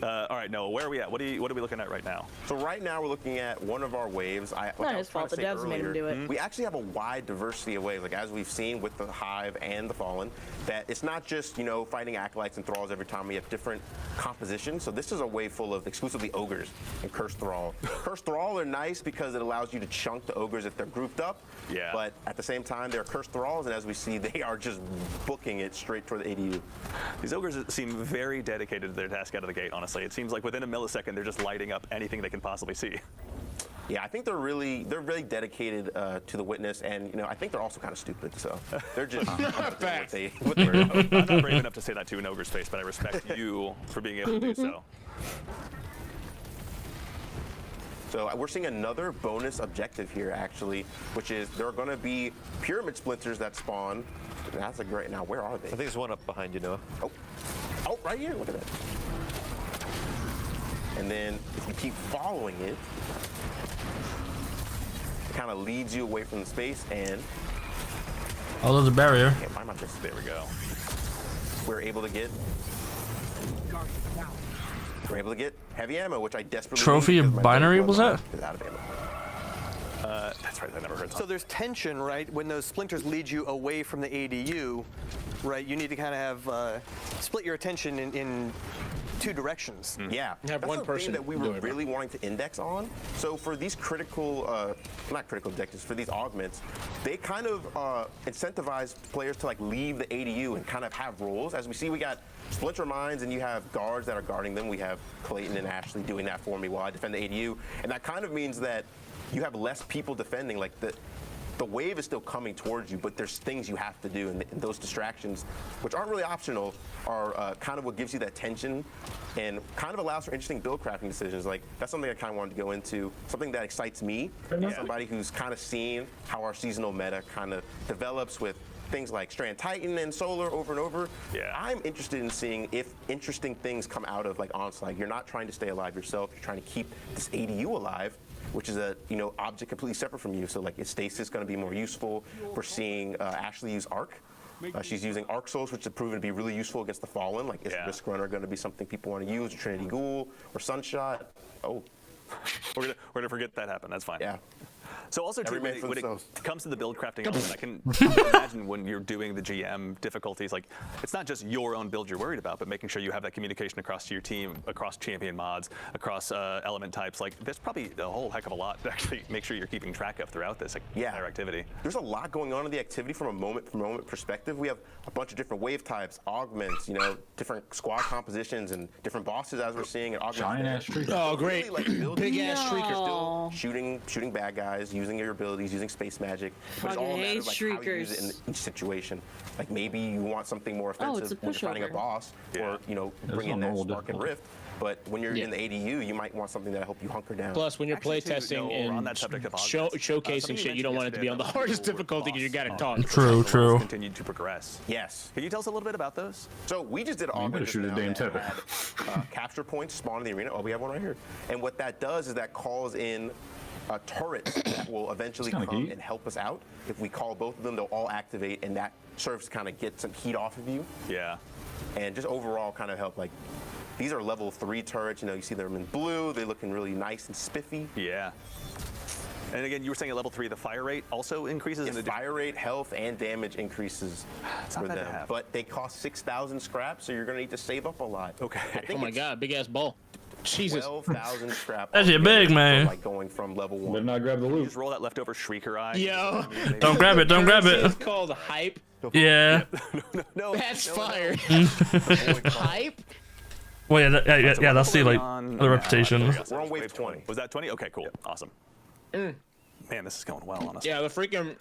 All right, Noah, where are we at? What are we looking at right now? So right now we're looking at one of our waves. Like Not I his was trying fault. to The say devs made him earlier, do it. we actually have a wide diversity of waves, like as we've seen with the Hive and the Fallen, that it's not just, fighting acolytes and thralls every time. We have different compositions. So this is a wave full of exclusively ogres and cursed thrall. Cursed thrall are nice because it allows you to chunk the ogres if they're grouped up. Yeah. But at the same time, they're cursed thralls, and as we see, they are just booking it straight toward the ADU. These ogres seem very dedicated to their task out of the gate, honestly. It seems like within a millisecond, they're just lighting up anything they can possibly see. Yeah, I think they're really dedicated to the witness, and I think they're also kind of stupid. So they're just what they I'm not brave enough to say that to an ogre's face, but I respect you for being able to do so. So we're seeing another bonus objective here, actually, which is there are going to be pyramid splinters that spawn. That's a great. Now, where are they? I think there's one up behind you, Noah. Oh, right here. Look at that. And then if you keep following it, it kind of leads you away from the space, and Oh, there's a barrier. can't find my pistol. There we go. We're able to get heavy ammo, which I desperately Trophy need of because my binary, bolt was gun that? is out of ammo. That's right, I never heard that. So there's tension, right? When those splinters lead you away from the ADU, right? You need to kind of have split your attention in two directions. Yeah, Have that's one the person thing that we do were it, really wanting to index on. So for these not critical objectives, for these augments, they kind of incentivize players to leave the ADU and kind of have roles. As we see, we got splinter mines, and you have guards that are guarding them. We have Clayton and Ashley doing that for me while I defend the ADU, and that kind of means that you have less people defending. Like the wave is still coming towards you, but there's things you have to do, and those distractions, which aren't really optional, are kind of what gives you that tension and kind of allows for interesting build crafting decisions. Like, that's something I kind of wanted to go into, something that excites me, as somebody who's kind of seen how our seasonal meta kind of develops with things like Strand Titan and Solar over and over. Yeah. I'm interested in seeing if interesting things come out of Onslaught. You're not trying to stay alive yourself, you're trying to keep this ADU alive, which is a object completely separate from you. So is stasis going to be more useful? We're seeing Ashley use Arc. She's using Arc Souls, which have proven to be really useful against the Fallen. Is Risk Runner going to be something people want to use? Or Trinity Ghoul or Sunshot? Oh, We're gonna forget that happened. That's fine. yeah. So also too, Every man for when it themselves. comes to the build crafting element, I can imagine when you're doing the GM difficulties, it's not just your own build you're worried about, but making sure you have that communication across to your team, across champion mods, across element types. There's probably a whole heck of a lot to actually make sure you're keeping track of throughout this entire activity. There's a lot going on in the activity from a moment perspective. We have a bunch of different wave types, augments, different squad compositions, and different bosses as we're seeing. And Giant ass tree. Oh, great. Big ass streaker. Still shooting bad guys, using your abilities, using space magic. But it's all a matter of how you use it in each situation. Maybe you want something more offensive when you're fighting a boss, or bring in that Spark and Rift. But when you're in the ADU, you might want something that'll help you hunker down. Plus, when you're playtesting and showcasing shit, you don't want it to be on the hardest difficulty because you got to talk. True. Continue to progress. Yes. Can you tell us a little bit about those? So we just did an better augment shoot a damn that tether. had, capture points spawn in the arena. Oh, we have one right here. And what that does is that calls in turrets that will eventually come and help us out. If we call both of them, they'll all activate, and that serves to kind of get some heat off of you. Yeah. And just overall kind of help. These are level 3 turrets. You see them in blue. They're looking really nice and spiffy. Yeah. And again, you were saying at level 3, the fire rate also increases? Yes, fire rate, health, and damage increases for them. But they cost 6,000 scraps, so you're going to need to save up a lot. Okay. Oh my god, big ass ball. Jesus. 12,000 scrap. That's your big, man. Going from level 1. Better not grab the loot. Just roll that leftover Shrieker eye. Yo. Don't grab it. It's called hype. Yeah. No. That's fire. Hype? Well, yeah, that's the the reputation. We're on wave 20. Was that 20? Okay, cool. Awesome. Man, this is going well, honestly. Yeah, the freaking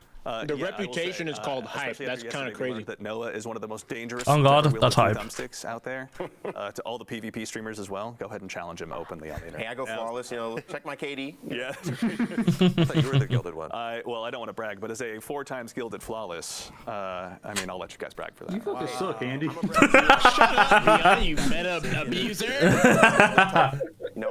reputation is called hype. especially That's after kind of yesterday we crazy. learned that Noah is one of the most dangerous. Oh God, wielders that's of hype. Thumbsticks out there. To all the PvP streamers as well, go ahead and challenge him openly on the internet. Hey, I go flawless. Check my KD. Yeah. I thought you were the gilded one. Well, I don't want to brag, but as a 4 times gilded flawless, I'll let you guys brag for that. You fucking suck, Andy. Yeah, you meta abuser.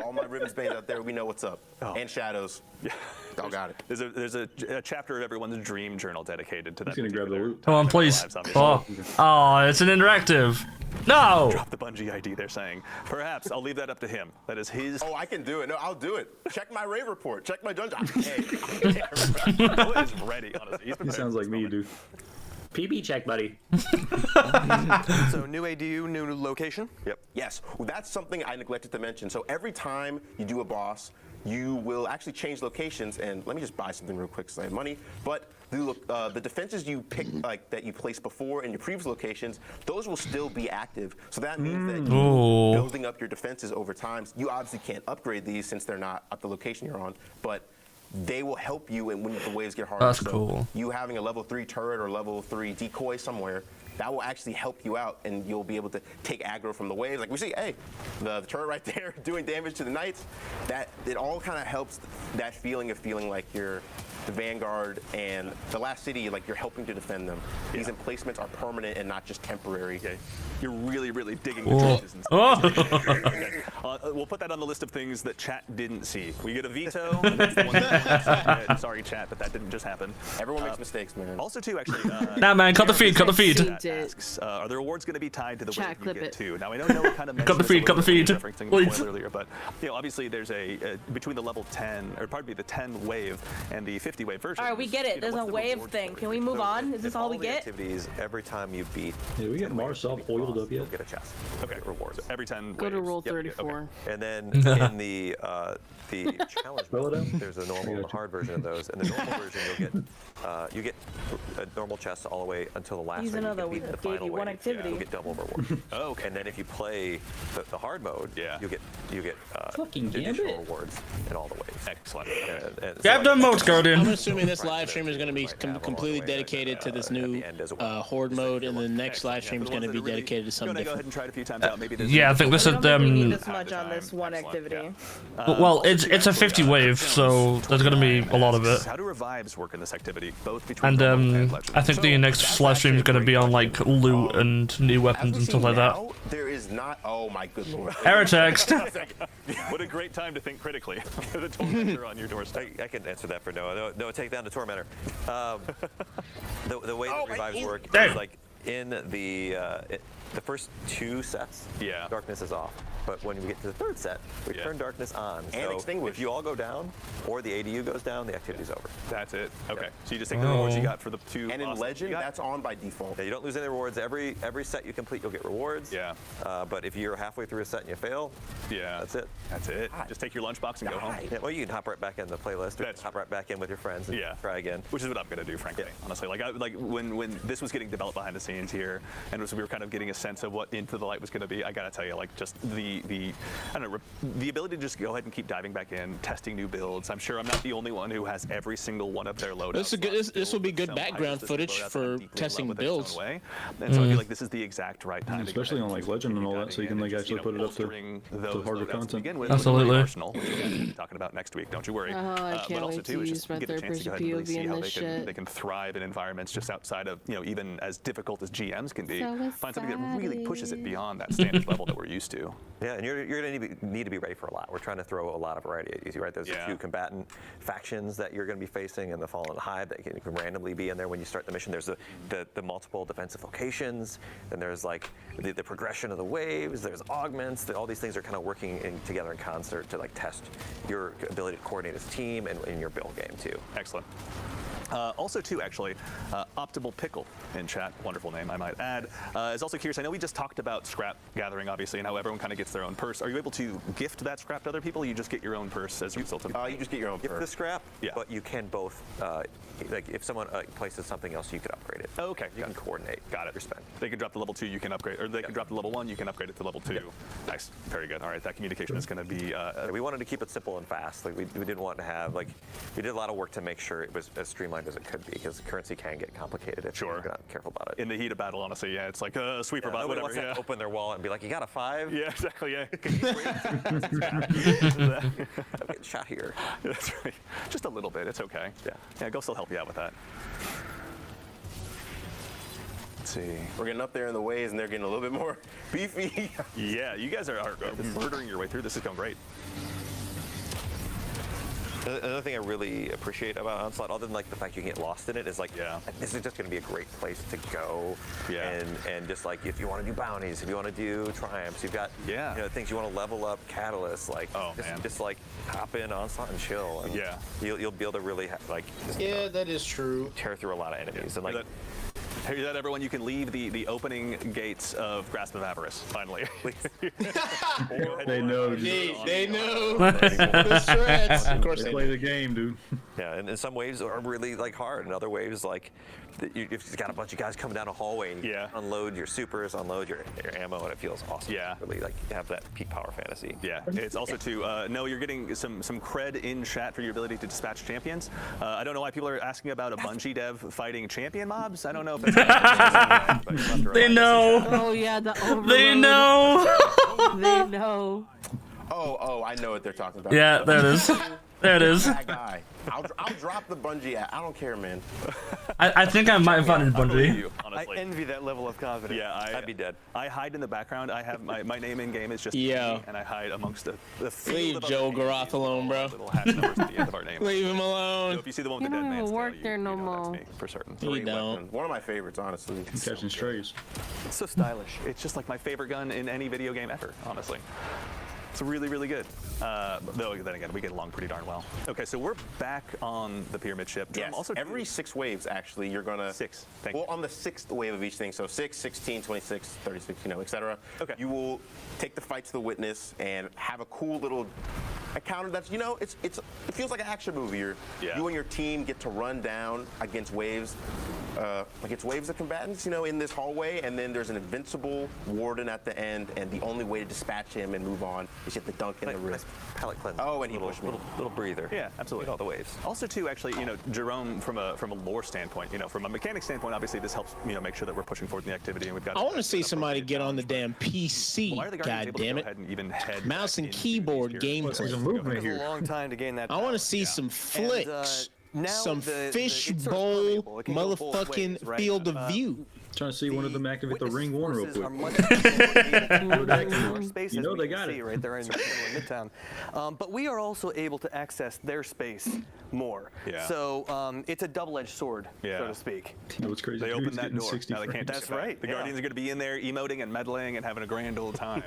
All my ribbons bands out there, we know what's up. And shadows. Yeah. Y'all got it. There's a chapter of everyone's dream journal dedicated to that. He's gonna grab the loot. Come on, please. Oh, it's an interactive. No! Drop the Bungie ID, they're saying. Perhaps I'll leave that up to him. That is his. Oh, I can do it. No, I'll do it. Check my raid report. Check my dungeon. Hey. Noah is ready, honestly. He's He sounds like me, dude. PB check, buddy. So new ADU, new location? Yep. Yes. Well, that's something I neglected to mention. So every time you do a boss, you will actually change locations. And let me just buy something real quick because I have money. But the defenses you pick, like that you placed before in your previous locations, those will still be active. So that means that you're building up your defenses over time. You obviously can't upgrade these since they're not at the location you're on, but they will help you when the waves get harder. That's cool. You having a level 3 turret or level 3 decoy somewhere, that will actually help you out, and you'll be able to take aggro from the waves. Like we see, hey, the turret right there doing damage to the knights. That it all kind of helps that feeling of feeling like you're the vanguard and the last city, like you're helping to defend them. These emplacements are permanent and not just temporary. Okay. You're really, really digging the trenches. And stuff. Okay. We'll put that on the list of things that chat didn't see. We get a veto. That's the one that sorry, chat, but that didn't just happen. Everyone makes mistakes, man. Also, too, actually. Nah, man, cut the feed, cut the feed. Asks, are the rewards going to be tied to the Chat, wave you clip get it. to? Now, I know Noah kind of mentioned Cut the feed, cut the feed. referencing the point earlier, but obviously there's a between the level 10, or pardon me, the 10 wave and the 50 wave version. All right, we get it. There's a wave thing. Can we move on? Is this all we get? Activities, every time you beat. Yeah, we get Marcel oiled up You'll yet. get a chest. Okay, Rewards. So every 10 Go to waves. roll Yep, 34. And then in the challenge Fill it mode, out. there's a normal and a hard version of those. In the normal version, you get a normal chest all the way until the last Use one. You another. can We beat the gave final you one wave. activity. You get double reward. Oh, okay. And then if you play the hard mode, you get Fucking additional Gambit. rewards in all the waves. Excellent. And so, Grab the moats, Guardian. I'm assuming this live stream is going to be completely dedicated to this new horde mode, and the next live stream is going to be dedicated to something Go ahead different. and try it a few times out. Maybe there's Yeah, I think this I is don't think we need them. this much on this one activity. Well, it's a 50 wave, so there's gonna be a lot of it. How do revives work in this activity, both between And normal and legend? I think the next live stream is gonna be on like loot and new weapons and stuff like that. There is not. Oh my good lord. Error text. What a great time to think critically. The tormentor on your doorstep. I can answer that for Noah. Noah, take down the tormentor. The way that revives work is like in the first 2 sets, darkness is off. But when we get to the 3rd set, we turn darkness on. And So extinguish. if you all go down, or the ADU goes down, the activity's over. That's it. Okay. So you just take the rewards you got for the 2. And in Legend, that's on by default. Yeah, you don't lose any rewards. Every set you complete, you'll get rewards. Yeah. But if you're halfway through a set and you fail, that's it. That's it. Just take your lunchbox and go home. Yeah, well, you can hop right back in the playlist, or hop right back in with your friends and try again. Which is what I'm gonna do, frankly. Honestly, like when this was getting developed behind the scenes here, and we were kind of getting a sense of what Into the Light was gonna be, I gotta tell you, like just the I don't know, the ability to just go ahead and keep diving back in, testing new builds. I'm sure I'm not the only one who has every single one of their loadouts. This will be good background footage for testing builds. And so I feel like this is the exact right time. Especially on like Legend and all that, so you can like actually put it up to harder content. Absolutely. Arsenal, which we'll be talking about next week. Don't you worry. I But can't also wait too, to is use just my get a chance to third-person go ahead and really POV see in how this they shit. can thrive in environments just outside of even as difficult as GMs can be. So Find something that really pushes it beyond that standard level that we're used to. Yeah, and you're going to need to be ready for a lot. We're trying to throw a lot of variety at you, right? There's a few combatant factions that you're going to be facing, and the Fallen Hive that can randomly be in there when you start the mission. There's the multiple defensive locations, then there's like the progression of the waves, there's augments, all these things are kind of working together in concert to like test your ability to coordinate as a team and in your build game too. Excellent. Also, too, actually, Optimal Pickle in chat, wonderful name, I might add, is also curious. I know we just talked about scrap gathering, obviously, and how everyone kind of gets their own purse. Are you able to gift that scrap to other people, or you just get your own purse as a result of it? You just get your own Gift purse. the scrap, but you can both, like if someone places something else, you could upgrade it. Oh, okay. You can coordinate. Got it. Your spend. They can drop the level 2, you can upgrade, or they can drop the level 1, you can upgrade it to level 2. Nice. Very good. All right, that communication is going to be... we wanted to keep it simple and fast. Like we didn't want to have, like, we did a lot of work to make sure it was as streamlined as it could be, because currency can get complicated if you're not careful about it. In the heat of battle, honestly, yeah, it's like a sweeper bot, Nobody whatever. wants to open their wallet and be like, you got a 5? Yeah, exactly, yeah. I'm getting shot here. That's right. Just a little bit, it's okay. Yeah, go still help you out with that. Let's see. We're getting up there in the waves, and they're getting a little bit more beefy. Yeah, you guys are murdering your way through. This is going great. Another thing I really appreciate about Onslaught, other than like the fact you can get lost in it, is like, this is just going to be a great place to go. And just like if you want to do bounties, if you want to do triumphs, you've got things you want to level up, catalysts, like just like hop in Onslaught and chill. And you'll be able to really that is true. Tear through a lot of enemies and like. Hear that, everyone? You can leave the opening gates of Grasp of Avarice, finally. They know. They know. The threats. Of course they play the game, dude. Yeah, and some waves are really like hard, and other waves like you've got a bunch of guys coming down a hallway and you unload your supers, unload your ammo, and it feels awesome. Yeah. Really like have that peak power fantasy. Yeah. It's also to know you're getting some cred in chat for your ability to dispatch champions. I don't know why people are asking about a Bungie dev fighting champion mobs. I don't know if that's They know. Oh yeah, the overload. They know. They know. Oh, I know what they're talking about. Yeah, there it is. There it is. That guy. I'll drop the Bungie app. I don't care, man. I think I might have found it Bungie. I envy that level of confidence. Yeah, I'd be dead. I hide in the background. I have my name in game is just me, and I hide amongst the Leave Joe Garoth alone, bro. Little hash numbers at the end of our name. Leave him alone. So if you see the one with You the dead don't man's even work tail, there no know that's more. me for certain. You don't. One of my favorites, honestly. Catching strays. It's so stylish. It's just like my favorite gun in any video game ever, honestly. It's really, really good. Though then again, we get along pretty darn well. Okay, so we're back on the pyramid ship. Yes. Also, every 6 waves, actually, you're gonna on the 6th wave of each thing. So 6, 16, 26, 36, etc. Okay. You will take the fight to the witness and have a cool little encounter that's, it feels like an action movie. You and your team get to run down against waves of combatants, in this hallway, and then there's an invincible warden at the end, and the only way to dispatch him and move on is hit the dunk in the wrist. Palate cleanse. Oh, and he pushed me. Little breather. Yeah, absolutely. All the waves. Also, too, actually, Jerome, from a lore standpoint, from a mechanic standpoint, obviously this helps, make sure that we're pushing forward in the activity, and we've got. I want to see somebody get on the damn PC. God damn it! Mouse and keyboard gameplay. It took a long time to gain that. I want to see some flicks. Some fishbowl motherfucking field of view. Trying to see one of them activate the ring one real quick. You know they got it right there in Midtown. But we are also able to access their space more. Yeah. So it's a double-edged sword, so to speak. You know what's crazy? They opened that door. Now they can't. That's right. The Guardians are going to be in there emoting and meddling and having a grand old time.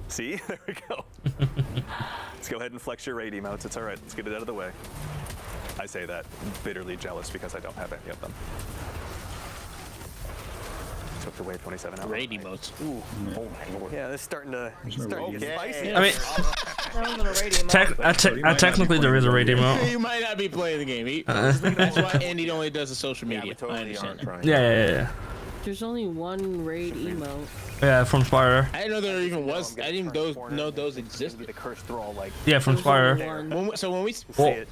See? There we go. Let's go ahead and flex your raid emotes. It's all right. Let's get it out of the way. I say that bitterly jealous because I don't have any of them. Took the wave 27 out. Raid emotes. Ooh. Oh my lord. Yeah, this is starting to get spicy. I mean, technically there is a raid emote. You might not be playing the game. That's why Andy only does the social media. I understand that. Yeah. There's only one raid emote. Yeah, from Spire. I didn't know there even was. I didn't even know those existed. The cursed thrall, like. Yeah, from Spire. So when we see it.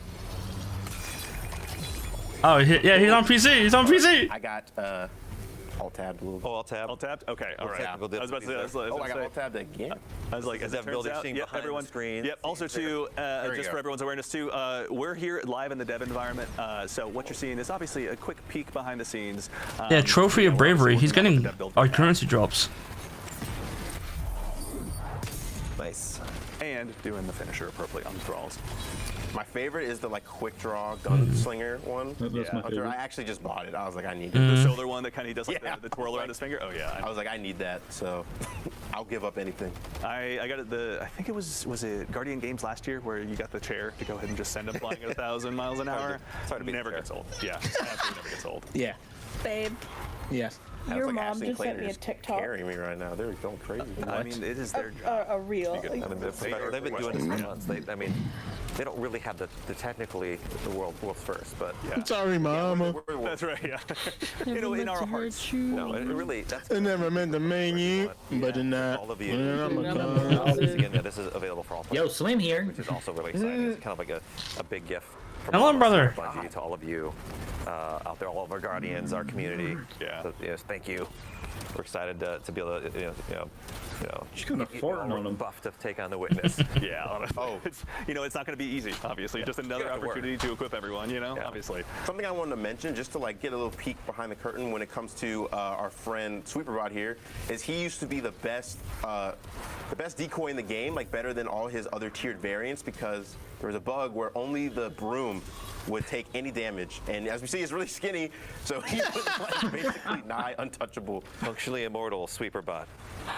Oh, yeah, he's on PC. He's on PC. I got alt-tabbed a little bit. Oh, alt-tabbed? Alt-tabbed? Okay, all right. I was about to say, I got alt-tabbed again? I was like, as that building scene behind everyone, the screen. Yep, also too, just for everyone's awareness too, we're here live in the dev environment, so what you're seeing is obviously a quick peek behind the scenes. Yeah, Trophy of Bravery. He's getting our currency drops. Nice. And doing the finisher appropriately on thralls. My favorite is the quick draw gunslinger one. That's my favorite. I actually just bought it. I was like, I need it. The shoulder one that kind of does the twirl around his finger. Oh yeah. I was like, I need that. So I'll give up anything. I got it. I think it was it Guardian Games last year where you got the chair to go ahead and just send him flying at 1,000 miles an hour. Never gets old. Yeah, absolutely never gets old. Yeah. Babe, Yes. your mom just sent me a TikTok. Carrying me right now. They're going crazy. I mean, it is their job. A reel. I mean, they've been doing this for months. They don't really have the technically the world's first, but yeah. Sorry, Mama. That's right. Yeah. In our hearts. No, it really. That's. I never meant to main you, but not. All of you. Again, yeah, this is available for all players. Yo, Slim here. Which is also really exciting. It's kind of like a big gift. Hello, brother. Bungie to all of you out there, all of our guardians, our community. Yeah. So, yes, thank you. we're excited to be able to, Just kind of farting on them. buff to take on the witness. Yeah, honestly. It's not going to be easy, obviously. Just another opportunity to equip everyone, obviously. Something I wanted to mention, just to like get a little peek behind the curtain when it comes to our friend Sweeperbot here, is he used to be the best decoy in the game, like better than all his other tiered variants, because there was a bug where only the broom would take any damage, and as we see, he's really skinny, so he was like basically nigh untouchable. Functionally immortal Sweeperbot.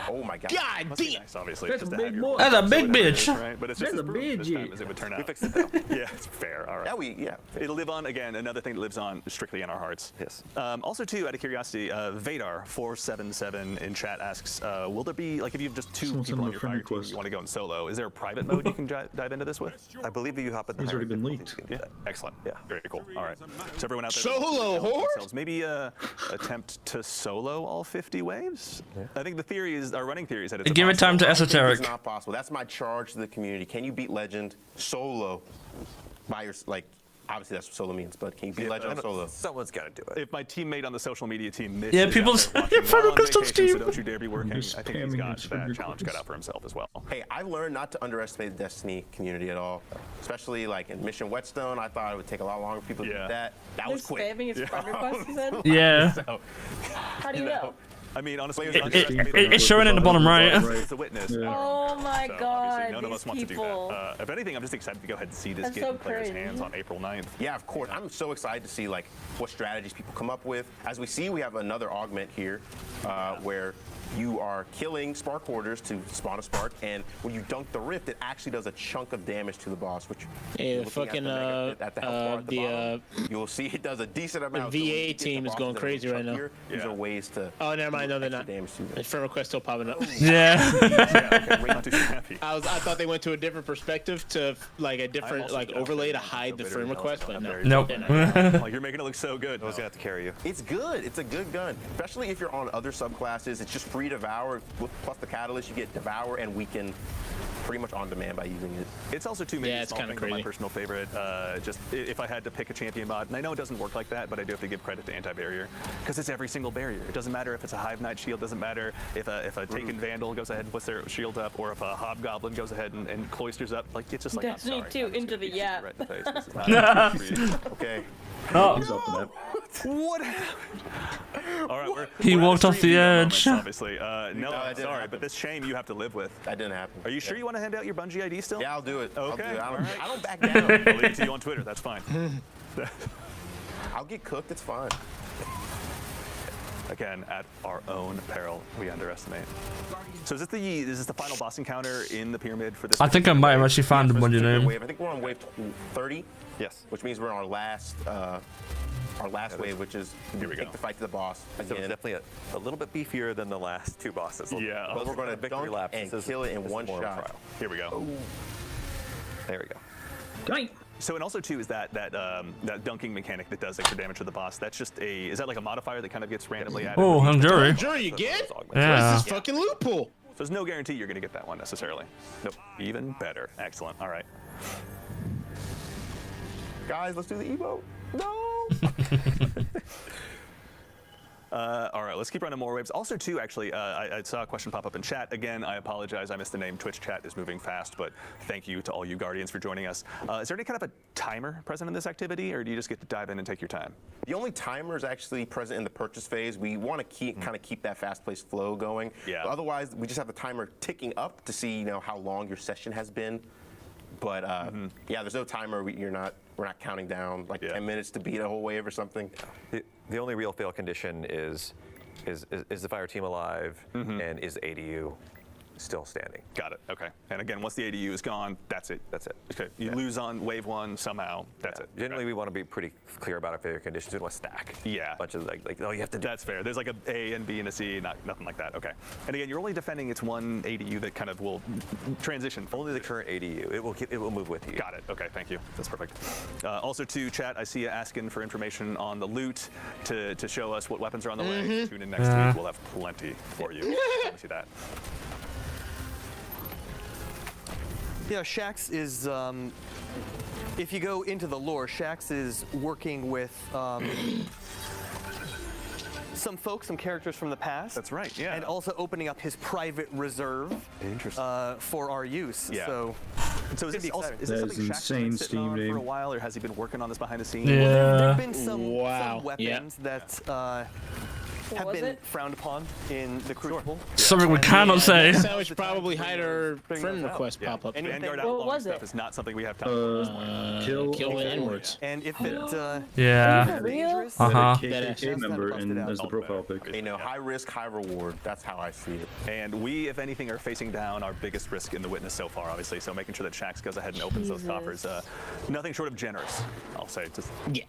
Oh my god. God Must be damn! nice, obviously. That's just a to big have boy. your That's a big bitch. Right? But it's just That's as a brutal this big time as it would turn out. We fixed it though. Yeah, it's fair. All right. Yeah, It'll live on, again, another thing that lives on strictly in our hearts. Yes. Also, too, out of curiosity, Vadar477 in chat asks, will there be, like, if you have just two Someone people send on him a your friend fire team request. you want to go in solo, is there a private mode you can dive into this with? I believe you hop in the He's higher already been difficulties, leaked. you can do that. Excellent. Yeah. Very cool. All right. So everyone out there, Solo horde? maybe attempt to solo all 50 waves. Yeah. I think the theory is, our running theory is that it's Give it time to esoteric. It's not possible. That's my charge to the community. Can you beat Legend solo by your, like, obviously that's what solo means, but can you beat Legend on solo? Someone's got to do it. If my teammate on the social media team Yeah, people say Federal Customs team. so don't you dare be working. I Just think he's spamming got his that friend challenge cut out for himself as well. Hey, I've learned not to underestimate the Destiny community at all, especially like in Mission Whetstone. I thought it would take a lot longer for people to do that. That was quick. Spamming his friend request, you said? Yeah. So, How do you know? I mean, honestly, It's showing in the bottom right. It's a witness. Yeah. Oh my So, god, obviously, none of these us want to do people. that. If anything, I'm just excited to go ahead and see this That's get so in players' cringe. hands on April 9th. Yeah, of course. I'm so excited to see like what strategies people come up with. As we see, we have another augment here where you are killing spark hoarders to spawn a spark, and when you dunk the rift, it actually does a chunk of damage to the boss. Which, Yeah, looking fucking at the health bar at the bottom, you'll see it does a decent amount. the So when you VA get the team is bosses going that are crazy right now. chunkier, these are ways to. Oh, never mind. No, they're extra not. damage to them. The friend request still popping up. Yeah. Okay, we're not too happy. I thought they went to a different perspective to like a I'm different also like just overlay to saying, hide the so friend bitter request, and but no. very Nope. Like, you're making it look so good. I was gonna have to carry you. It's good. It's a good gun, especially if you're on other subclasses. It's just free devour plus the catalyst. You get devour and weaken pretty much on demand by using it. It's also too many Yeah, it's small kinda things, but my crazy. personal favorite. Just if I had to pick a champion mod, and I know it doesn't work like that, but I do have to give credit to anti-barrier because it's every single barrier. It doesn't matter if it's a Hive Knight shield, doesn't matter if a Taken Vandal goes ahead and puts their shield up, or if a Hobgoblin goes ahead and cloisters up. Like it's just like Destiny I'm sorry, 2 I'm just into gonna the kick you yap. right in the face. This is not for you. Okay. Oh, He's up to that. What happened? All right, He we're walked at off the stream edge. moments, obviously. No, that I'm didn't sorry, happen. but this shame you have to live with. That didn't happen. Are you sure you want to hand out your Bungie ID still? Yeah, I'll do it. I'll do Okay, it. all right. I don't back down. I'll leave it to you on Twitter. That's fine. I'll get cooked. It's fine. Again, at our own peril, we underestimate. So is this the final boss encounter in the pyramid for this? I think I might have actually found the Bungie name. Wave. I think we're on wave 30. Yes. Which means we're on our last wave, which is Here we take go. the fight to the boss So it's again. definitely a little bit beefier than the last two bosses. Yeah. But we're going to victory dunk lap. and This is- kill it in this is one more of a shot. trial. Here we go. There we go. Dang. So and also too is that dunking mechanic that does extra damage to the boss. That's just is that like a modifier that kind of gets randomly added? Oh, with each- Hungary. Sure you get? Those augments. Yeah. What's this fucking loophole? So there's no guarantee you're going to get that one necessarily. Nope. Even better. Excellent. All right. Guys, let's do the emote. No. All right, let's keep running more waves. Also, too, actually, I saw a question pop up in chat. Again, I apologize. I missed the name. Twitch chat is moving fast, but thank you to all you Guardians for joining us. Is there any kind of a timer present in this activity, or do you just get to dive in and take your time? The only timer is actually present in the purchase phase. We want to kind of keep that fast-paced flow going. Yeah. But otherwise, we just have the timer ticking up to see how long your session has been. But yeah, there's no timer. We're not counting down like 10 minutes to beat a whole wave or something. The only real fail condition is the fire team alive and is ADU still standing. Got it. Okay. And again, once the ADU is gone, that's it. That's it. Okay. You lose on wave one somehow. That's it. Generally, Okay. we want to be pretty clear about our failure conditions. We don't want to stack. Yeah. A bunch of like oh, you have to do. That's fair. There's like a and B and a C, nothing like that. Okay. And again, you're only defending its one ADU that kind of will transition. Only the current ADU. It will move with you. Got it. Okay, thank you. That's perfect. Also, to chat, I see you asking for information on the loot to show us what weapons are on the way. Tune in next week. We'll have plenty for you. Let me see that. Yeah, Shax is, if you go into the lore, Shax is working with some folks, some characters from the past. That's right, yeah. And also opening up his private reserve for our use. Yeah. So is this That something is Shaq's been insane sitting on Steam for a name. while, or has he been working on this behind the scenes? Yeah. there have been some Wow. weapons that have was been it? frowned upon in the Crucible. Something we cannot say. Sandwich probably had our friend request pop up. And Vanguard What Outlaw was stuff it? is not something we have time for. Kill the N-words. And if it Yeah. Real? Uh-huh. KKK member and as the profile pic. You know, high risk, high reward. That's how I see it. And we, if anything, are facing down our biggest risk in the witness so far, obviously. So making sure that Shax goes ahead and opens those coffers. Nothing short of generous, I'll say. Just Yeah.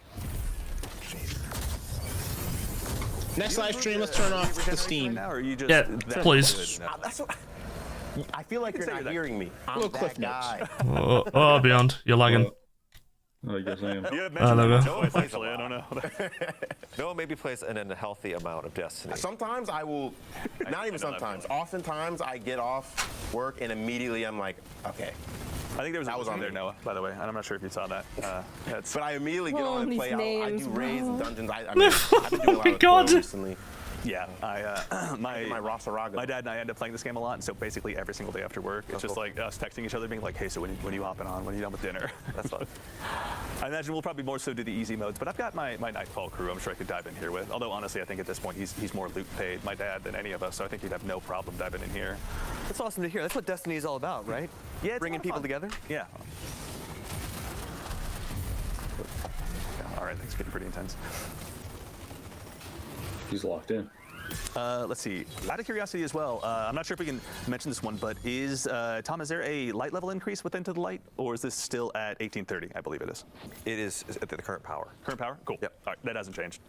Next live stream, let's turn off the Steam. Right now, or are you just Yeah, that please. good? That's what, I feel like you're say not that. hearing me. I'm Little that cliff notes. guy. Oh, Beyond, you're lagging. I guess I am. You have there mentioned we that go. twice, actually. I don't know. Noah maybe plays an unhealthy amount of Destiny. Sometimes I will, not even sometimes, oftentimes I get off work and immediately I'm like, okay. I think there was That was on on there, me. Noah, by the way. And I'm not sure if you saw that. That's But I immediately get Oh, on and these play. I names, do raids and bro. dungeons. I mean, I've been doing a lot of God. toil recently. yeah. My My Rosaraga. dad and I end up playing this game a lot, and so basically every single day after work, it's just like us texting each other, being like, "Hey, so when are you hopping on? When are you done with dinner?" That's fun. I imagine we'll probably more so do the easy modes, but I've got my Nightfall crew. I'm sure I could dive in here with. Although honestly, I think at this point he's more loot paid, my dad, than any of us, so I think he'd have no problem diving in here. That's awesome to hear. That's what Destiny is all about, right? Yeah, it's Bringing a lot of people fun. together. Yeah. All right, things getting pretty intense. He's locked in. Let's see. Out of curiosity as well, I'm not sure if we can mention this one, but is Tom, is there a light level increase with Into the Light, or is this still at 1830? I believe it is. It is at the current power. Current power? Cool. Yep. All right, that hasn't changed.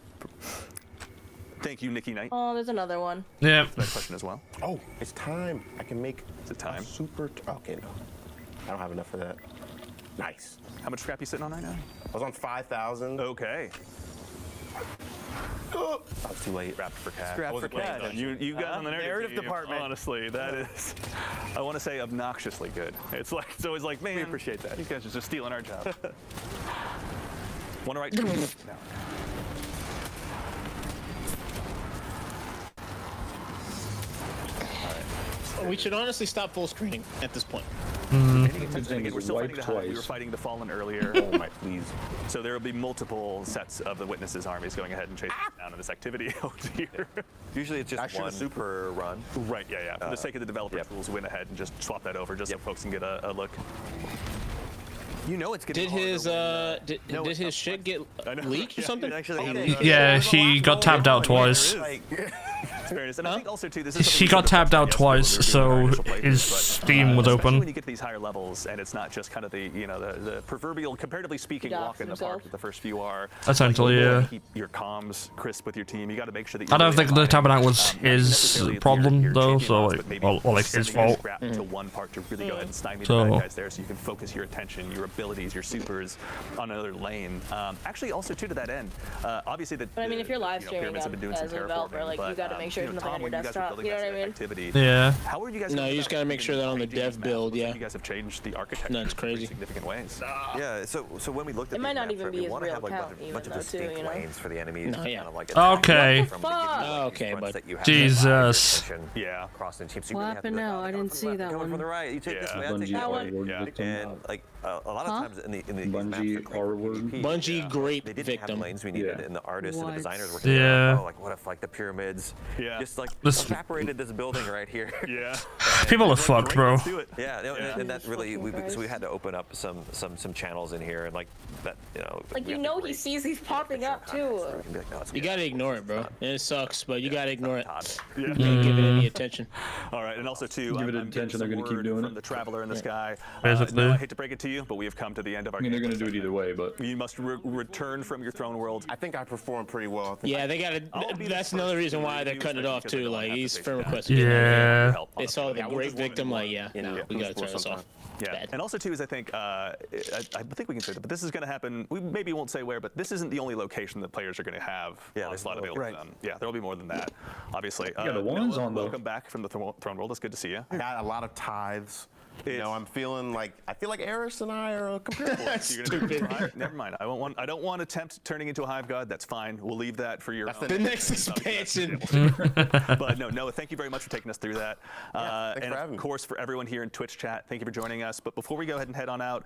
Thank you, Nikki Knight. Oh, there's another one. Yeah. For that question as well. Oh, it's time. I can make Is it time? okay, no. I don't have enough for that. Nice. How much scrap you sitting on right now? I was on 5,000. Okay. Oh, that was too late. Scrapped for cash. Scrapped I wasn't for playing cash. dumb. You guys on the Narrative team, department. Honestly, that is, I want to say obnoxiously good. It's like, it's always like, man, We appreciate that. These guys are just stealing our job. Want to write? No. We should honestly stop full screening at this point. Good thing We're is still fighting wiped the Hive. We were twice. fighting the Fallen earlier. Oh my, please. So there will be multiple sets of the Witnesses armies going ahead and chasing down in this activity out here. Usually it's I just should one have per run. Right, yeah. For the sake of the developer tools, we went ahead and just swapped that over just so folks can get a look. You know it's getting Did harder his when, did it's his shit get leaked or something? Actually, Yeah, he got tabbed out twice. Fairness. And I think also too, this is something He we got sort of tabbed out touched on twice, yesterday when we were doing our so initial his playthroughs, Steam was especially open. when you get to these higher levels, and it's not just kind of the the proverbial, comparatively speaking, Dox walk in the himself. park that the first few are. Essentially, Like, you wanna yeah. Keep your comms crisp with your team. You got to make sure that. I don't think the really tabbing out was not his necessarily problem, your though, champion so, loss, like, but maybe or like his sending your fault. scrap to one part to really go ahead and stymie So- the bad guys there, so you can focus your attention, your abilities, your supers on another lane. Actually, also too to that end, obviously the. But I mean, if you're live streaming pyramids have been doing as some a developer, terraforming, like, you but, gotta make sure you know, there's nothing on Tom, your when you guys were desktop, building you know that what I mean? activity, Yeah. how are you guys? No, going you just about gotta make sure that on the changing dev these build, maps? Looks like yeah. You guys have changed the architecture. No, it's in pretty crazy. significant ways. Yeah, so when we looked at It might these not maps, even right, be we his want to real have like account a even, bunch of though, too, distinct you know? lanes for the enemies. No, yeah. Kind of like Okay. from to give you, like, Oh, these okay, fronts bud. that you have Jesus. to have Yeah. across the team. So you What really have to happened be like, now? oh, I you're didn't coming see from the left, that you're coming one. from the right. You take this Yeah. way, I take Bungie that R way. word Yeah. victim. And like a lot of Huh? times in these maps Bungie that play R for word. PvP, Bungie grape they didn't victim. have the lanes we needed, Yeah. and the artists and What? the designers were Yeah. oh, like what if like the pyramids Yeah. just like This- evaporated this building right here. Yeah. People are fucked, bro. Let's do it. Yeah, no, Yeah. and that really, Jesus so we Christ. had to open up some channels in here, and like that, you know. Like, we you have to know he break sees these popping up, context too. so we can be like, no, it's You good. gotta ignore it, bro. And it sucks, but you gotta ignore it. Todd. Yeah. You can't give it any attention. All right, and also too, Give it I'm attention, getting they're some gonna keep word doing from it. the Traveler in the Sky. Basically. No, I hate to break it to you, but we have come to the end of our. I mean, they're game gonna do it either way, but You must return from your throne world. I think I performed pretty well. I think Yeah, they gotta. I'll be the That's first another to reason why they're review cutting it off because I too. don't Like have to he's face firm it down. requested. Yeah. Help, They saw the honestly. great victim. Like, yeah, You know, no, we gotta turn this off. Yeah, Bad. and also too is I think I think we can say that, but this is going to happen. We maybe won't say where, but this isn't the only location that players are going to have a slot available to them. Yeah, there will be more than that, obviously. got the ones Noah, on, though. welcome back from the throne world. It's good to see you. I got a lot of tithes. You know, I feel like Eris and I are comparable. Stupid. Never mind. I don't want to tempt turning into a hive god. That's fine. We'll leave that for your own. The next expansion. But no, Noah, thank you very much for taking us through that. Thanks and for having of course, for everyone here in Twitch chat, thank you for joining us. But before we go ahead and head on out,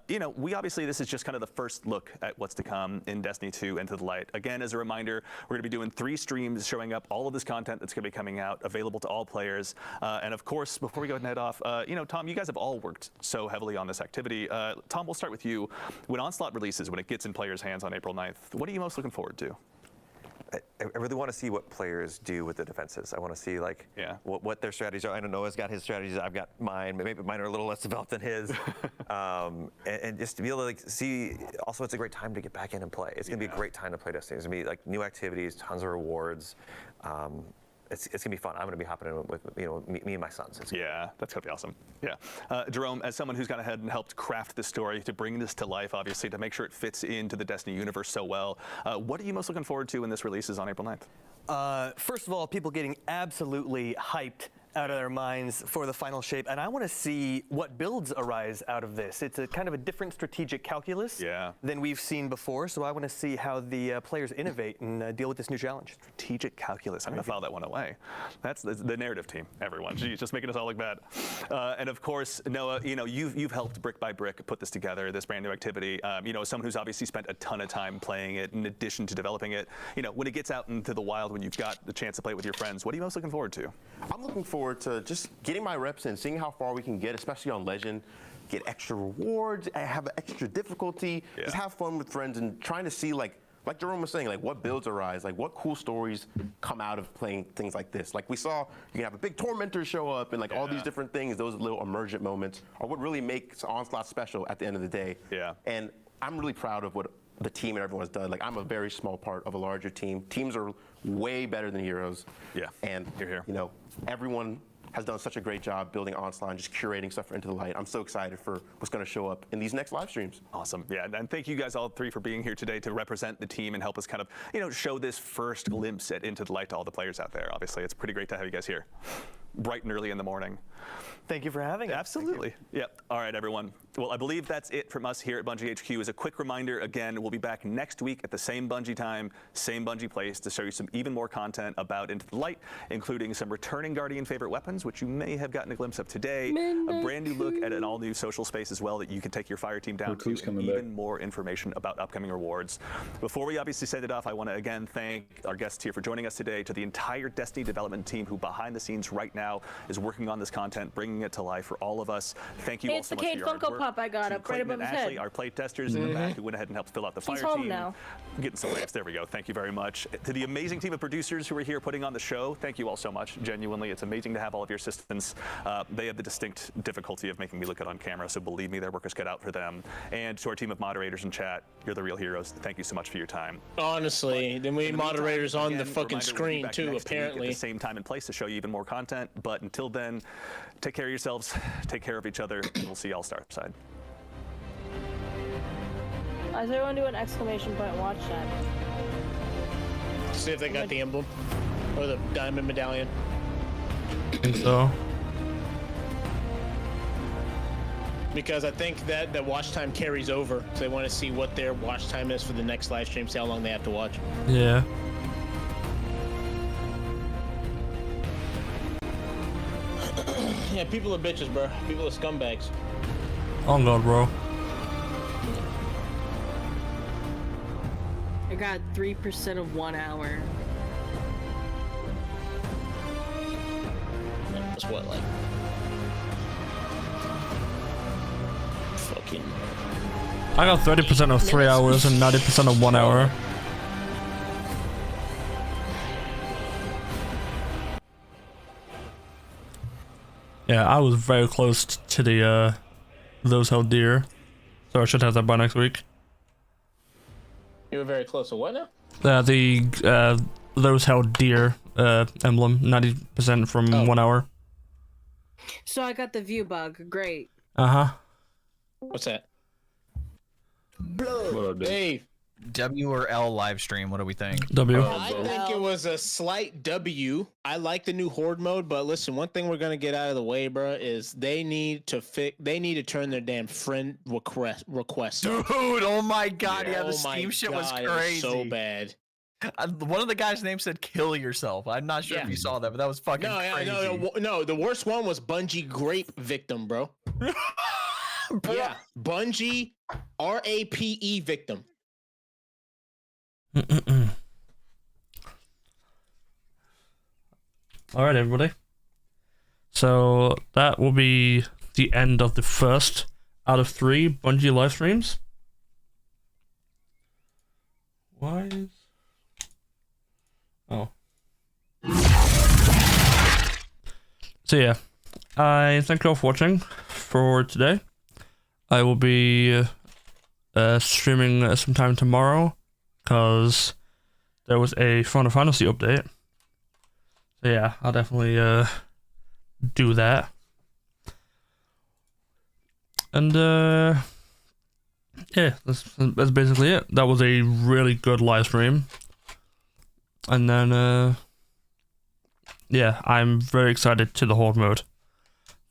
you know, we obviously, this is just kind of the first look at what's to come in Destiny 2 Into the Light. Again, as a reminder, we're going to be doing 3 streams showing up all of this content that's going to be coming out, available to all players. And of course, before we go ahead and head off, you know, Tom, you guys have all worked so heavily on this activity. Tom, we'll start with you. When Onslaught releases, when it gets in players' hands on April 9th, what are you most looking forward to? I really want to see what players do with the defenses. I want to see like what their strategies are. I don't know. Noah's got his strategies. I've got mine. Maybe mine are a little less developed than his. And just to be able to like see. Also, it's a great time to get back in and play. It's gonna be a great time to play Destiny. It's gonna be like new activities, tons of rewards. It's gonna be fun. I'm gonna be hopping in with me and my sons. That's gonna be awesome. Yeah, Jerome, as someone who's gone ahead and helped craft this story to bring this to life, obviously to make sure it fits into the Destiny universe so well, what are you most looking forward to when this releases on April 9th? First of all, people getting absolutely hyped out of their minds for the final shape, and I want to see what builds arise out of this. It's a kind of a different strategic calculus than we've seen before, so I want to see how the players innovate and deal with this new challenge. Strategic calculus. I'm going to file that one away. That's the narrative team, everyone. Jeez, just making us all look bad. And of course, Noah, you know, you've helped brick by brick put this together, this brand new activity. You know, as someone who's obviously spent a ton of time playing it in addition to developing it, you know, when it gets out into the wild, when you've got the chance to play it with your friends, what are you most looking forward to? I'm looking forward to just getting my reps in, seeing how far we can get, especially on Legend, get extra rewards, have extra difficulty, just have fun with friends and trying to see like Jerome was saying, like what builds arise, like what cool stories come out of playing things like this. Like we saw, you can have a big tormentor show up and like all these different things, those little emergent moments are what really makes Onslaught special at the end of the day. And I'm really proud of what the team and everyone's done. Like I'm a very small part of a larger team. Teams are way better than heroes. And you know, everyone has done such a great job building Onslaught and just curating stuff for Into the Light. I'm so excited for what's going to show up in these next live streams. Awesome. Yeah, and thank you guys all 3 for being here today to represent the team and help us kind of, you know, show this first glimpse at Into the Light to all the players out there. Obviously, it's pretty great to have you guys here, bright and early in the morning. Thank you for having us. Absolutely. Yep. All right, everyone. Well, I believe that's it from us here at Bungie HQ. As a quick reminder, again, we'll be back next week at the same Bungie time, same Bungie place to show you some even more content about Into the Light, including some returning Guardian favorite weapons, which you may have gotten a glimpse of today, a brand new look at an all-new social space as well that you can take your fire team down to, and even more information about upcoming rewards. Before we obviously send it off, I want to again thank our guests here for joining us today, to the entire Destiny development team who behind the scenes right now is working on this content, bringing it to life for all of us. Thank you all so much for your hard work. Funko Pop I got up right above his head. Our play testers in the back who went ahead and helped fill out the fire He's home team. now. Getting some laughs. There we go. Thank you very much. To the amazing team of producers who are here putting on the show, thank you all so much. Genuinely, it's amazing to have all of your assistants. They have the distinct difficulty of making me look good on camera, so believe me, their work is cut out for them. And to our team of moderators in chat, you're the real heroes. Thank you so much for your time. Honestly, then we need moderators on the fucking screen too, apparently. At the same time and place to show you even more content. But until then, take care of yourselves, take care of each other, and we'll see y'all star side. Does everyone do an exclamation point watch chat? See if they got the emblem or the diamond medallion. I think so. Because I think that the watch time carries over, so they want to see what their watch time is for the next live stream, see how long they have to watch. Yeah. Yeah, people are bitches, bro. People are scumbags. Oh god, bro. I got 3% of 1 hour. That's what, like... fucking... I got 30% of 3 hours and 90% of 1 hour. Yeah, I was very close to the those held dear, so I should have that by next week. You were very close to what now? The those held dear emblem, 90% from 1 hour. So I got the view bug. Great. Uh-huh. What's that? What up, dude? Dave. W or L live stream? What do we think? W. I think it was a slight W. I like the new horde mode, but listen, one thing we're gonna get out of the way, bro, is they need to turn their damn friend request off. Dude, oh my god, yeah, the Oh Steam my shit was God, it crazy. so bad. One of the guys' names said "kill yourself." I'm not sure if you saw that, but that was fucking crazy. No. The worst one was Bungie Grape Victim, bro. Yeah, Bungie RAPE Victim. All right, everybody. So that will be the end of the first out of 3 Bungie live streams. Why is... Oh. So yeah, I thank you all for watching for today. I will be streaming sometime tomorrow because there was a Final Fantasy update. So yeah, I'll definitely do that. And yeah, that's basically it. That was a really good live stream. And then yeah, I'm very excited to the horde mode.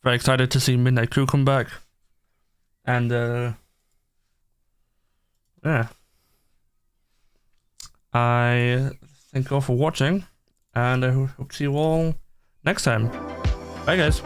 Very excited to see Midnight Crew come back. And yeah. I thank you all for watching, and I hope to see you all next time. Bye guys.